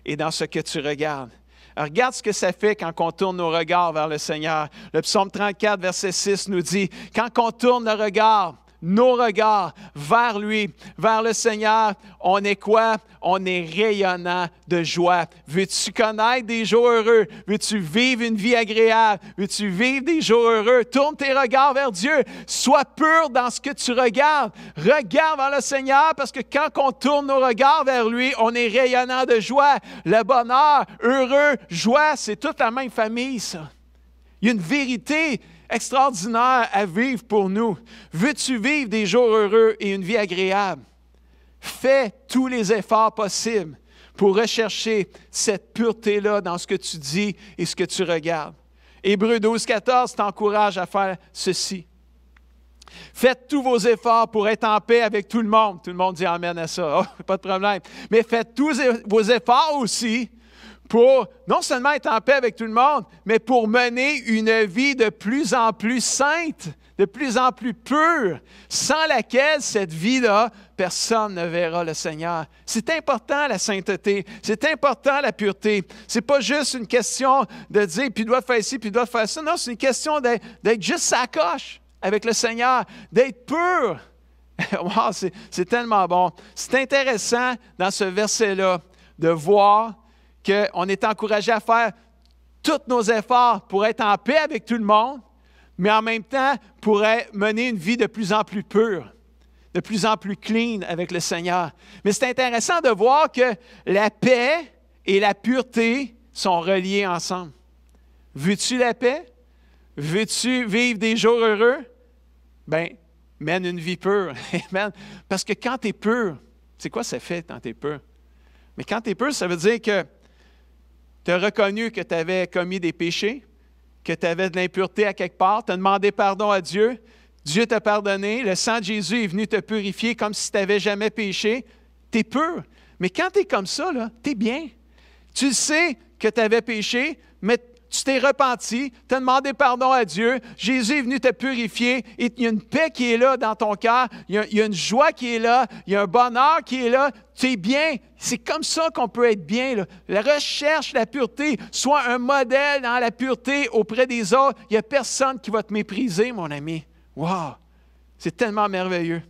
et dans ce que tu regardes? Regarde ce que ça fait quand on tourne nos regards vers le Seigneur. Le psaume 34, verset 6 nous dit, quand on tourne le regard, nos regards vers lui, vers le Seigneur, on est quoi? On est rayonnant de joie. Veux-tu connaître des jours heureux? Veux-tu vivre une vie agréable? Veux-tu vivre des jours heureux? Tourne tes regards vers Dieu. Sois pur dans ce que tu regardes. Regarde vers le Seigneur parce que quand on tourne nos regards vers lui, on est rayonnant de joie. Le bonheur, heureux, joie, c'est toute la même famille, ça. Il y a une vérité extraordinaire à vivre pour nous. Veux-tu vivre des jours heureux et une vie agréable? Fais tous les efforts possibles pour rechercher cette pureté-là dans ce que tu dis et ce que tu regardes. Hébreux 12, 14 t'encourage à faire ceci. Faites tous vos efforts pour être en paix avec tout le monde. Tout le monde dit amen à ça. Oh, pas de problème. Mais faites tous vos efforts aussi pour non seulement être en paix avec tout le monde, mais pour mener une vie de plus en plus sainte, de plus en plus pure, sans laquelle cette vie-là, personne ne verra le Seigneur. C'est important la sainteté, c'est important la pureté. C'est pas juste une question de dire, puis il doit faire ci, puis il doit faire ça. Non, c'est une question d'être juste sa coche avec le Seigneur, d'être pur. Wow, c'est tellement bon. C'est intéressant dans ce verset-là de voir qu'on est encouragé à faire tous nos efforts pour être en paix avec tout le monde, mais en même temps pour mener une vie de plus en plus pure, de plus en plus clean avec le Seigneur. Mais c'est intéressant de voir que la paix et la pureté sont reliés ensemble. Veux-tu la paix? Veux-tu vivre des jours heureux? Bien, mène une vie pure. Amen. Parce que quand tu es pur, c'est quoi ça fait quand tu es pur? Mais quand tu es pur, ça veut dire que tu as reconnu que tu avais commis des péchés, que tu avais de l'impureté à quelque part, tu as demandé pardon à Dieu, Dieu t'a pardonné, le sang de Jésus est venu te purifier comme si tu n'avais jamais péché, tu es pur. Mais quand tu es comme ça, tu es bien. Tu sais que tu avais péché, mais tu t'es repenti, tu as demandé pardon à Dieu, Jésus est venu te purifier, et il y a une paix qui est là dans ton cœur, il y a une joie qui est là, il y a un bonheur qui est là, tu es bien. C'est comme ça qu'on peut être bien, là. La recherche, la pureté, sois un modèle dans la pureté auprès des autres. Il n'y a personne qui va te mépriser, mon ami. Wow! C'est tellement merveilleux.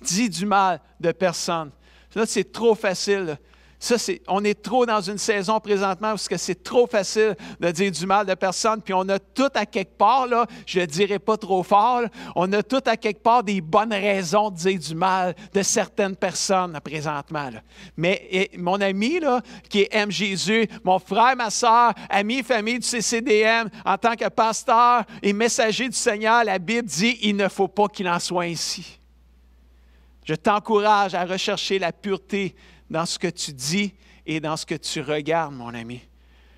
Dis du mal de personne. Là, c'est trop facile, là. Ça, on est trop dans une saison présentement parce que c'est trop facile de dire du mal de personne, puis on a tout à quelque part, là, je ne le dirai pas trop fort, là, on a tout à quelque part des bonnes raisons de dire du mal de certaines personnes là, présentement. Là. Mais mon ami là, qui aime Jésus, mon frère, ma soeur, ami, famille du CCDM, en tant que pasteur et messager du Seigneur, la Bible dit « Il ne faut pas qu'il en soit ainsi ». Je t'encourage à rechercher la pureté dans ce que tu dis et dans ce que tu regardes, mon ami.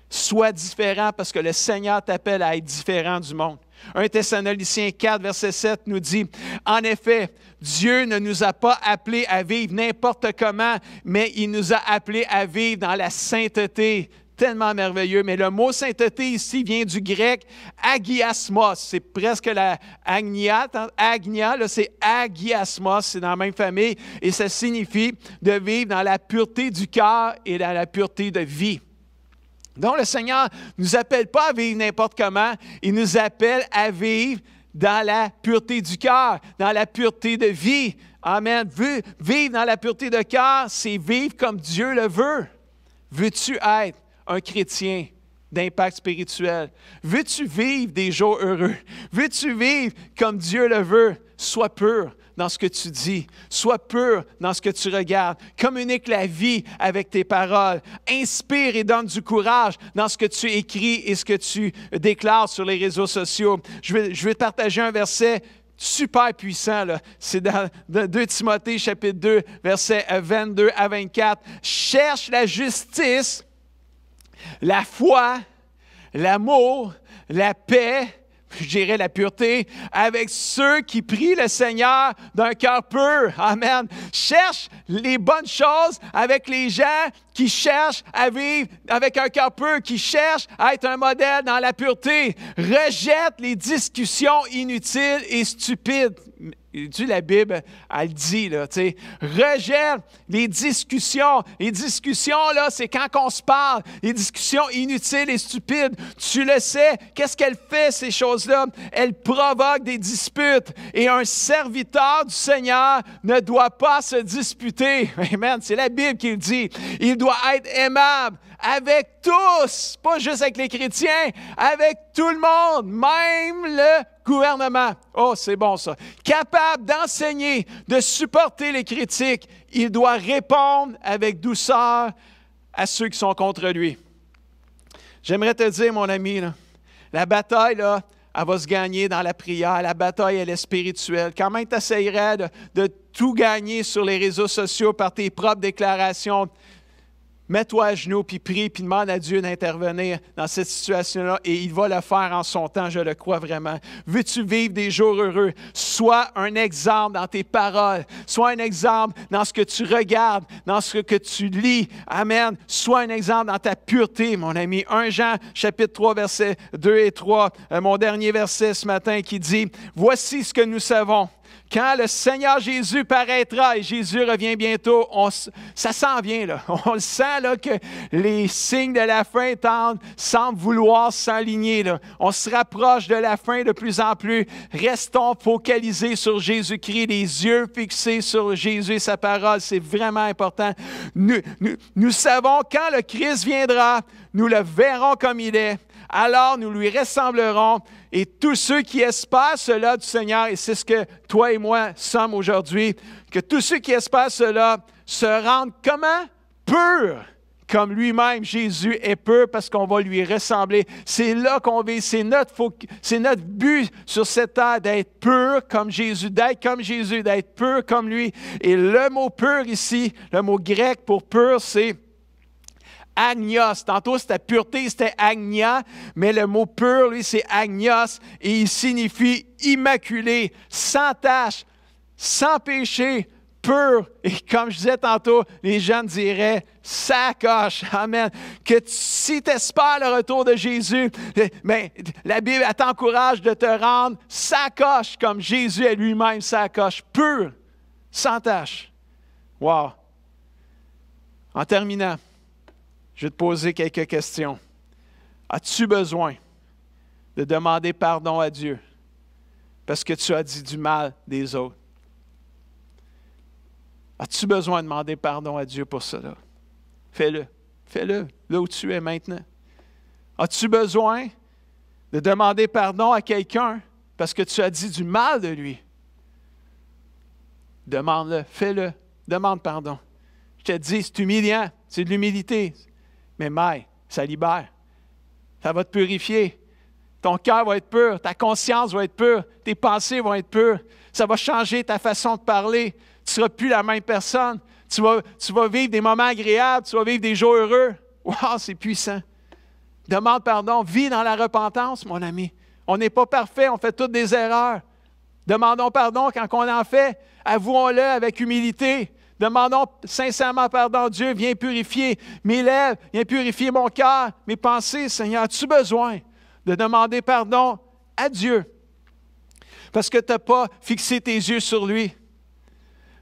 Sois différent parce que le Seigneur t'appelle à être différent du monde. 1 Thessaloniciens 4, verset 7 nous dit, « En effet, Dieu ne nous a pas appelés à vivre n'importe comment, mais il nous a appelés à vivre dans la sainteté. » Tellement merveilleux, mais le mot sainteté ici vient du grec agiasmos, c'est presque la agnia, là, c'est agiasmos, c'est dans la même famille, et ça signifie de vivre dans la pureté du cœur et dans la pureté de vie. Donc le Seigneur ne nous appelle pas à vivre n'importe comment, il nous appelle à vivre dans la pureté du cœur, dans la pureté de vie. Amen. Vivre dans la pureté de cœur, c'est vivre comme Dieu le veut. Veux-tu être un chrétien d'impact spirituel? Veux-tu vivre des jours heureux? Veux-tu vivre comme Dieu le veut? Sois pur dans ce que tu dis. Sois pur dans ce que tu regardes. Communique la vie avec tes paroles. Inspire et donne du courage dans ce que tu écris et ce que tu déclares sur les réseaux sociaux. Je vais te partager un verset super puissant, là. C'est dans 2 Timothée, chapitre 2, versets 22 à 24. Cherche la justice, la foi, l'amour, la paix, je dirais la pureté, avec ceux qui prient le Seigneur d'un cœur pur. Amen. Cherche les bonnes choses avec les gens qui cherchent à vivre avec un cœur pur, qui cherchent à être un modèle dans la pureté. Rejette les discussions inutiles et stupides. La Bible, elle dit, là, tu sais, rejette les discussions. Les discussions, là, c'est quand on se parle. Les discussions inutiles et stupides. Tu le sais, qu'est-ce qu'elle fait, ces choses-là? Elle provoque des disputes. Et un serviteur du Seigneur ne doit pas se disputer. Amen, c'est la Bible qui le dit. Il doit être aimable avec tous, pas juste avec les chrétiens, avec tout le monde, même le gouvernement. Oh, c'est bon ça. Capable d'enseigner, de supporter les critiques, il doit répondre avec douceur à ceux qui sont contre lui. J'aimerais te dire, mon ami, là, la bataille, là, elle va se gagner dans la prière. La bataille, elle est spirituelle. Quand même tu essayerais de tout gagner sur les réseaux sociaux par tes propres déclarations, mets-toi à genoux, puis prie, puis demande à Dieu d'intervenir dans cette situation-là, et il va le faire en son temps, je le crois vraiment. Veux-tu vivre des jours heureux? Sois un exemple dans tes paroles, sois un exemple dans ce que tu regardes, dans ce que tu lis. Amen. Sois un exemple dans ta pureté, mon ami. 1 Jean, chapitre 3, versets 2 et 3, mon dernier verset ce matin qui dit, « Voici ce que nous savons. Quand le Seigneur Jésus paraîtra, et Jésus revient bientôt, ça s'en vient, là. On le sent là, que les signes de la fin semblent vouloir s'aligner. Là. On se rapproche de la fin de plus en plus. Restons focalisés sur Jésus-Christ, les yeux fixés sur Jésus et sa parole. C'est vraiment important. Nous savons quand le Christ viendra, nous le verrons comme il est. Alors nous lui ressemblerons. Et tous ceux qui espèrent cela du Seigneur, et c'est ce que toi et moi sommes aujourd'hui, que tous ceux qui espèrent cela se rendent comment? Purs, comme lui-même, Jésus est pur, parce qu'on va lui ressembler. C'est là qu'on vit, c'est notre but sur cette terre, d'être pur comme Jésus, d'être pur comme lui. Et le mot pur ici, le mot grec pour pur, c'est agnos. Tantôt, c'était pureté, c'était agnia, mais le mot pur, lui, c'est agnos, et il signifie immaculé, sans tache, sans péché, pur. Et comme je disais tantôt, les jeunes diraient sacoche. Amen. Que si tu espères le retour de Jésus, ben, la Bible elle t'encourage de te rendre sacoche comme Jésus est lui-même sacoche, pur, sans tache. Wow. En terminant, je vais te poser quelques questions. As-tu besoin de demander pardon à Dieu parce que tu as dit du mal des autres? As-tu besoin de demander pardon à Dieu pour cela? Fais-le. Fais-le là où tu es maintenant. As-tu besoin de demander pardon à quelqu'un parce que tu as dit du mal de lui? Demande-le. Fais-le. Demande pardon. Je te dis, c'est humiliant. C'est de l'humilité. Mais ça libère. Ça va te purifier. Ton cœur va être pur. Ta conscience va être pure. Tes pensées vont être pures. Ça va changer ta façon de parler. Tu ne seras plus la même personne. Tu vas vivre des moments agréables. Tu vas vivre des jours heureux. Wow, c'est puissant. Demande pardon. Vis dans la repentance, mon ami. On n'est pas parfait. On fait toutes des erreurs. Demandons pardon quand on en fait. Avouons-le avec humilité. Demandons sincèrement pardon. Dieu, viens purifier mes lèvres, viens purifier mon cœur, mes pensées. Seigneur, as-tu besoin de demander pardon à Dieu? Parce que tu n'as pas fixé tes yeux sur lui.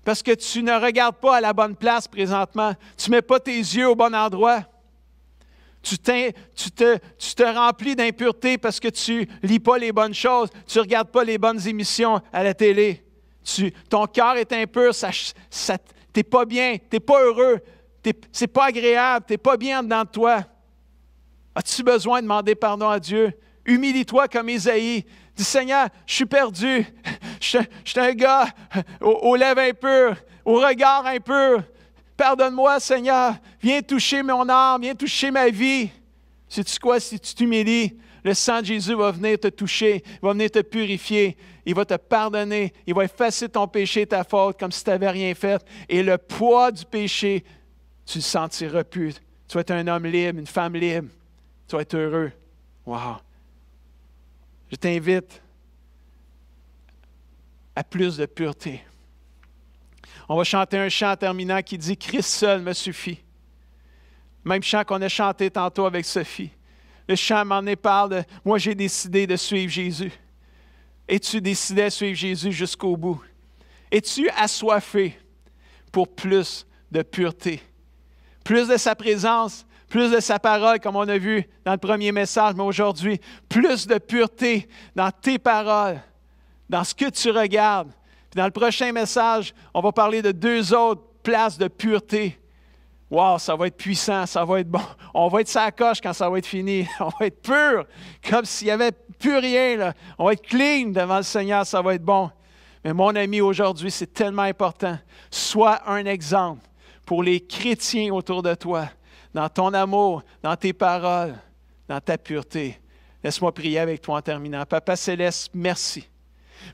Parce que tu ne regardes pas à la bonne place présentement. Tu ne mets pas tes yeux au bon endroit. Tu te remplis d'impureté parce que tu ne lis pas les bonnes choses. Tu ne regardes pas les bonnes émissions à la télé. Ton cœur est impur, tu n'es pas bien, tu n'es pas heureux, c'est pas agréable, tu n'es pas bien dedans de toi. As-tu besoin de demander pardon à Dieu? Humilie-toi comme Isaïe. Dis, Seigneur, je suis perdu. Je suis un gars aux lèvres impures, au regard impur. Pardonne-moi, Seigneur. Viens toucher mon âme, viens toucher ma vie. Sais-tu quoi? Si tu t'humilies, le sang de Jésus va venir te toucher, il va venir te purifier, il va te pardonner, il va effacer ton péché, ta faute, comme si tu n'avais rien fait. Et le poids du péché, tu ne le sentiras plus. Tu vas être un homme libre, une femme libre. Tu vas être heureux. Wow! Je t'invite à plus de pureté. On va chanter un chant terminant qui dit « Christ seul me suffit ». Même chant qu'on a chanté tantôt avec Sophie. Le chant m'en parle de « Moi, j'ai décidé de suivre Jésus ». Et tu décidais de suivre Jésus jusqu'au bout. Es-tu assoiffé pour plus de pureté? Plus de sa présence, plus de sa parole, comme on a vu dans le premier message, mais aujourd'hui, plus de pureté dans tes paroles, dans ce que tu regardes. Puis dans le prochain message, on va parler de 2 autres places de pureté. Wow, ça va être puissant, ça va être bon. On va être sur la coche quand ça va être fini. On va être pur, comme s'il n'y avait plus rien, là. On va être clean devant le Seigneur, ça va être bon. Mais mon ami, aujourd'hui, c'est tellement important. Sois un exemple pour les chrétiens autour de toi, dans ton amour, dans tes paroles, dans ta pureté. Laisse-moi prier avec toi en terminant. Papa Céleste, merci.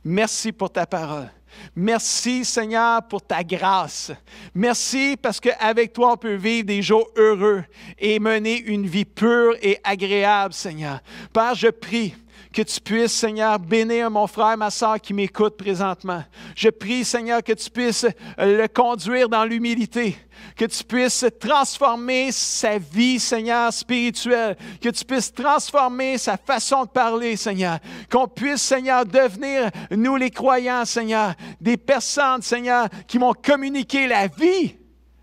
Merci pour ta parole. Merci, Seigneur, pour ta grâce. Merci parce qu'avec toi, on peut vivre des jours heureux et mener une vie pure et agréable, Seigneur. Père, je prie que tu puisses, Seigneur, bénir mon frère, ma soeur qui m'écoute présentement. Je prie, Seigneur, que tu puisses le conduire dans l'humilité, que tu puisses transformer sa vie, Seigneur, spirituelle, que tu puisses transformer sa façon de parler, Seigneur, qu'on puisse, Seigneur, devenir, nous les croyants, Seigneur, des personnes, Seigneur, qui vont communiquer la vie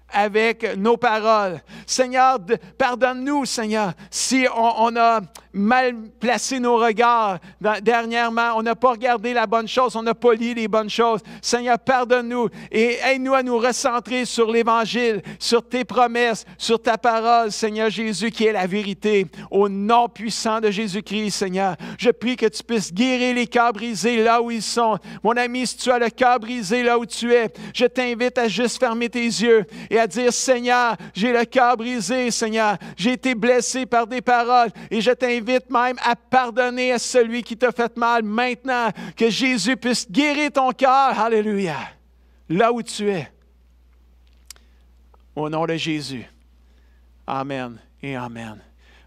avec nos paroles. Seigneur, pardonne-nous, Seigneur, si on a mal placé nos regards dernièrement, on n'a pas regardé la bonne chose, on n'a pas lu les bonnes choses. Seigneur, pardonne-nous et aide-nous à nous recentrer sur l'Évangile, sur tes promesses, sur ta parole, Seigneur Jésus, qui est la vérité. Au nom puissant de Jésus-Christ, Seigneur, je prie que tu puisses guérir les cœurs brisés là où ils sont. Mon ami, si tu as le cœur brisé là où tu es, je t'invite à juste fermer tes yeux et à dire, Seigneur, j'ai le cœur brisé, Seigneur, j'ai été blessé par des paroles et je t'invite même à pardonner à celui qui t'a fait mal maintenant, que Jésus puisse guérir ton cœur, alléluia, là où tu es. Au nom de Jésus, amen et amen.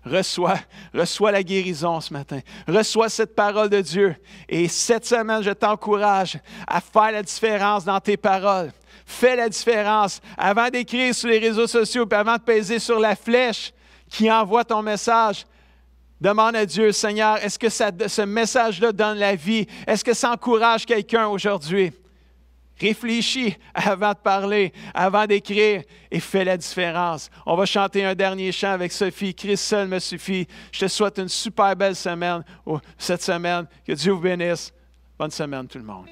Reçois la guérison ce matin. Reçois cette parole de Dieu. Et cette semaine, je t'encourage à faire la différence dans tes paroles. Fais la différence. Avant d'écrire sur les réseaux sociaux, puis avant de peser sur la flèche qui envoie ton message, demande à Dieu, Seigneur, est-ce que ce message-là donne la vie? Est-ce que ça encourage quelqu'un aujourd'hui? Réfléchis avant de parler, avant d'écrire et fais la différence. On va chanter un dernier chant avec Sophie. Christ seul me suffit. Je te souhaite une super belle semaine cette semaine. Que Dieu vous bénisse. Bonne semaine tout le monde.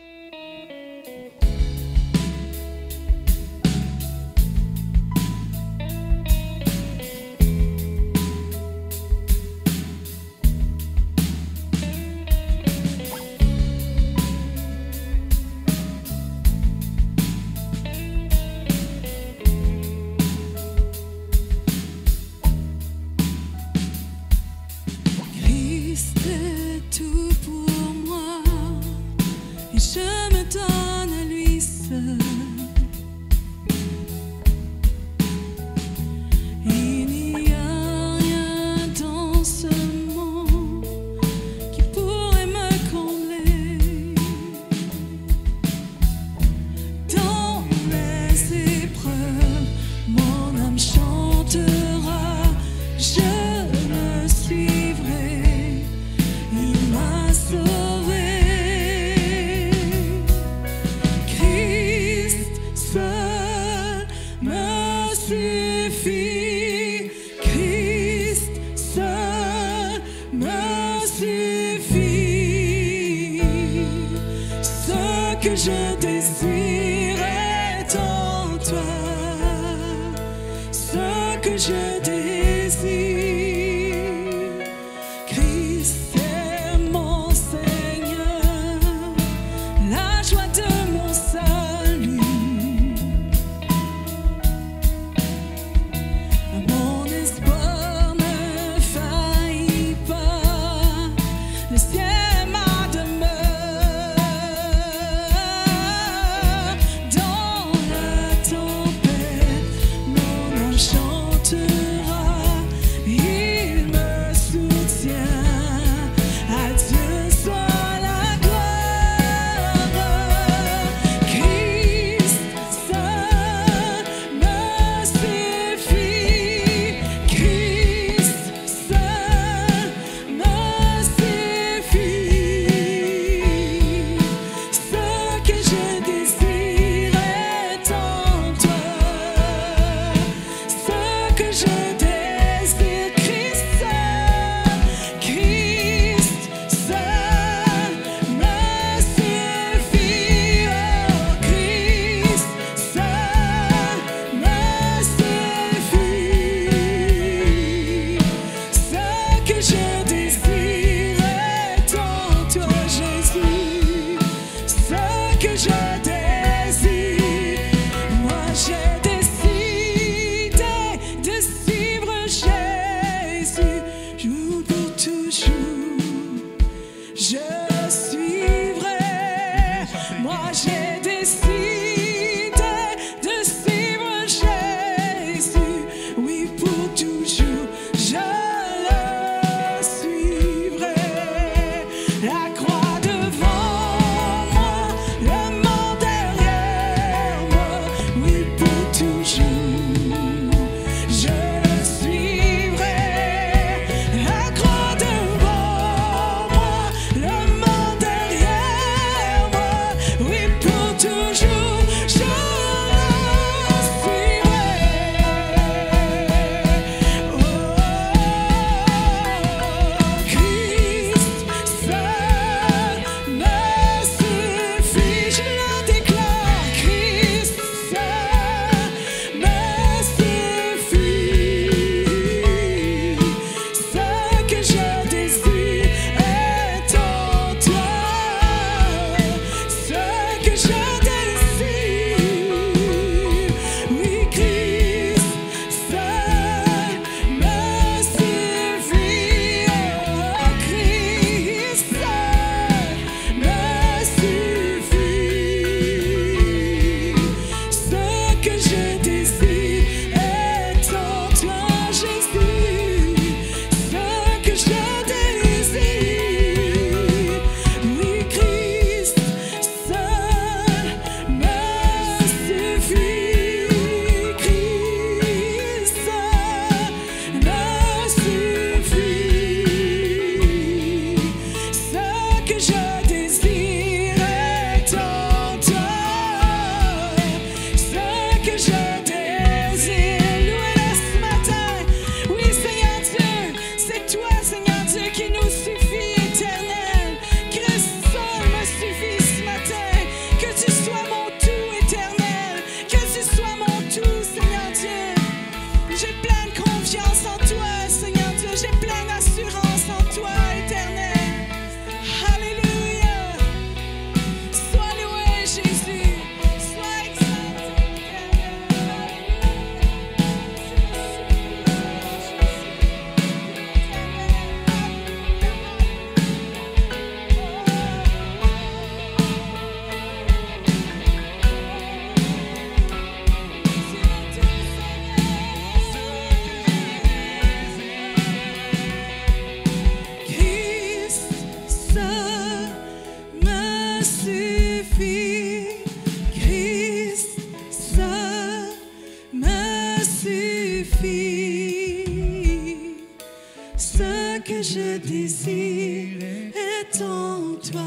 que je désire est en toi.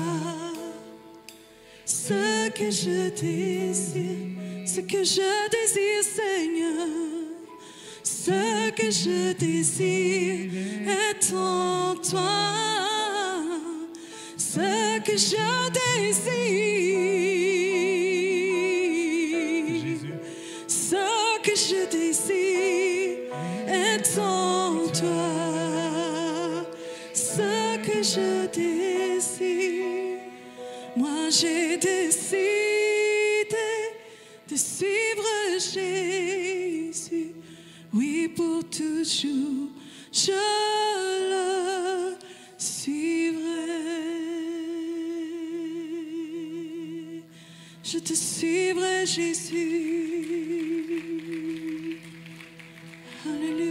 Ce que je désire, Seigneur, ce que je désire est en toi. Ce que je désire, ce que je désire est en toi. Ce que je désire, moi j'ai décidé de suivre Jésus. Oui, pour toujours, je le suivrai. Je te suivrai, Jésus. Alléluia.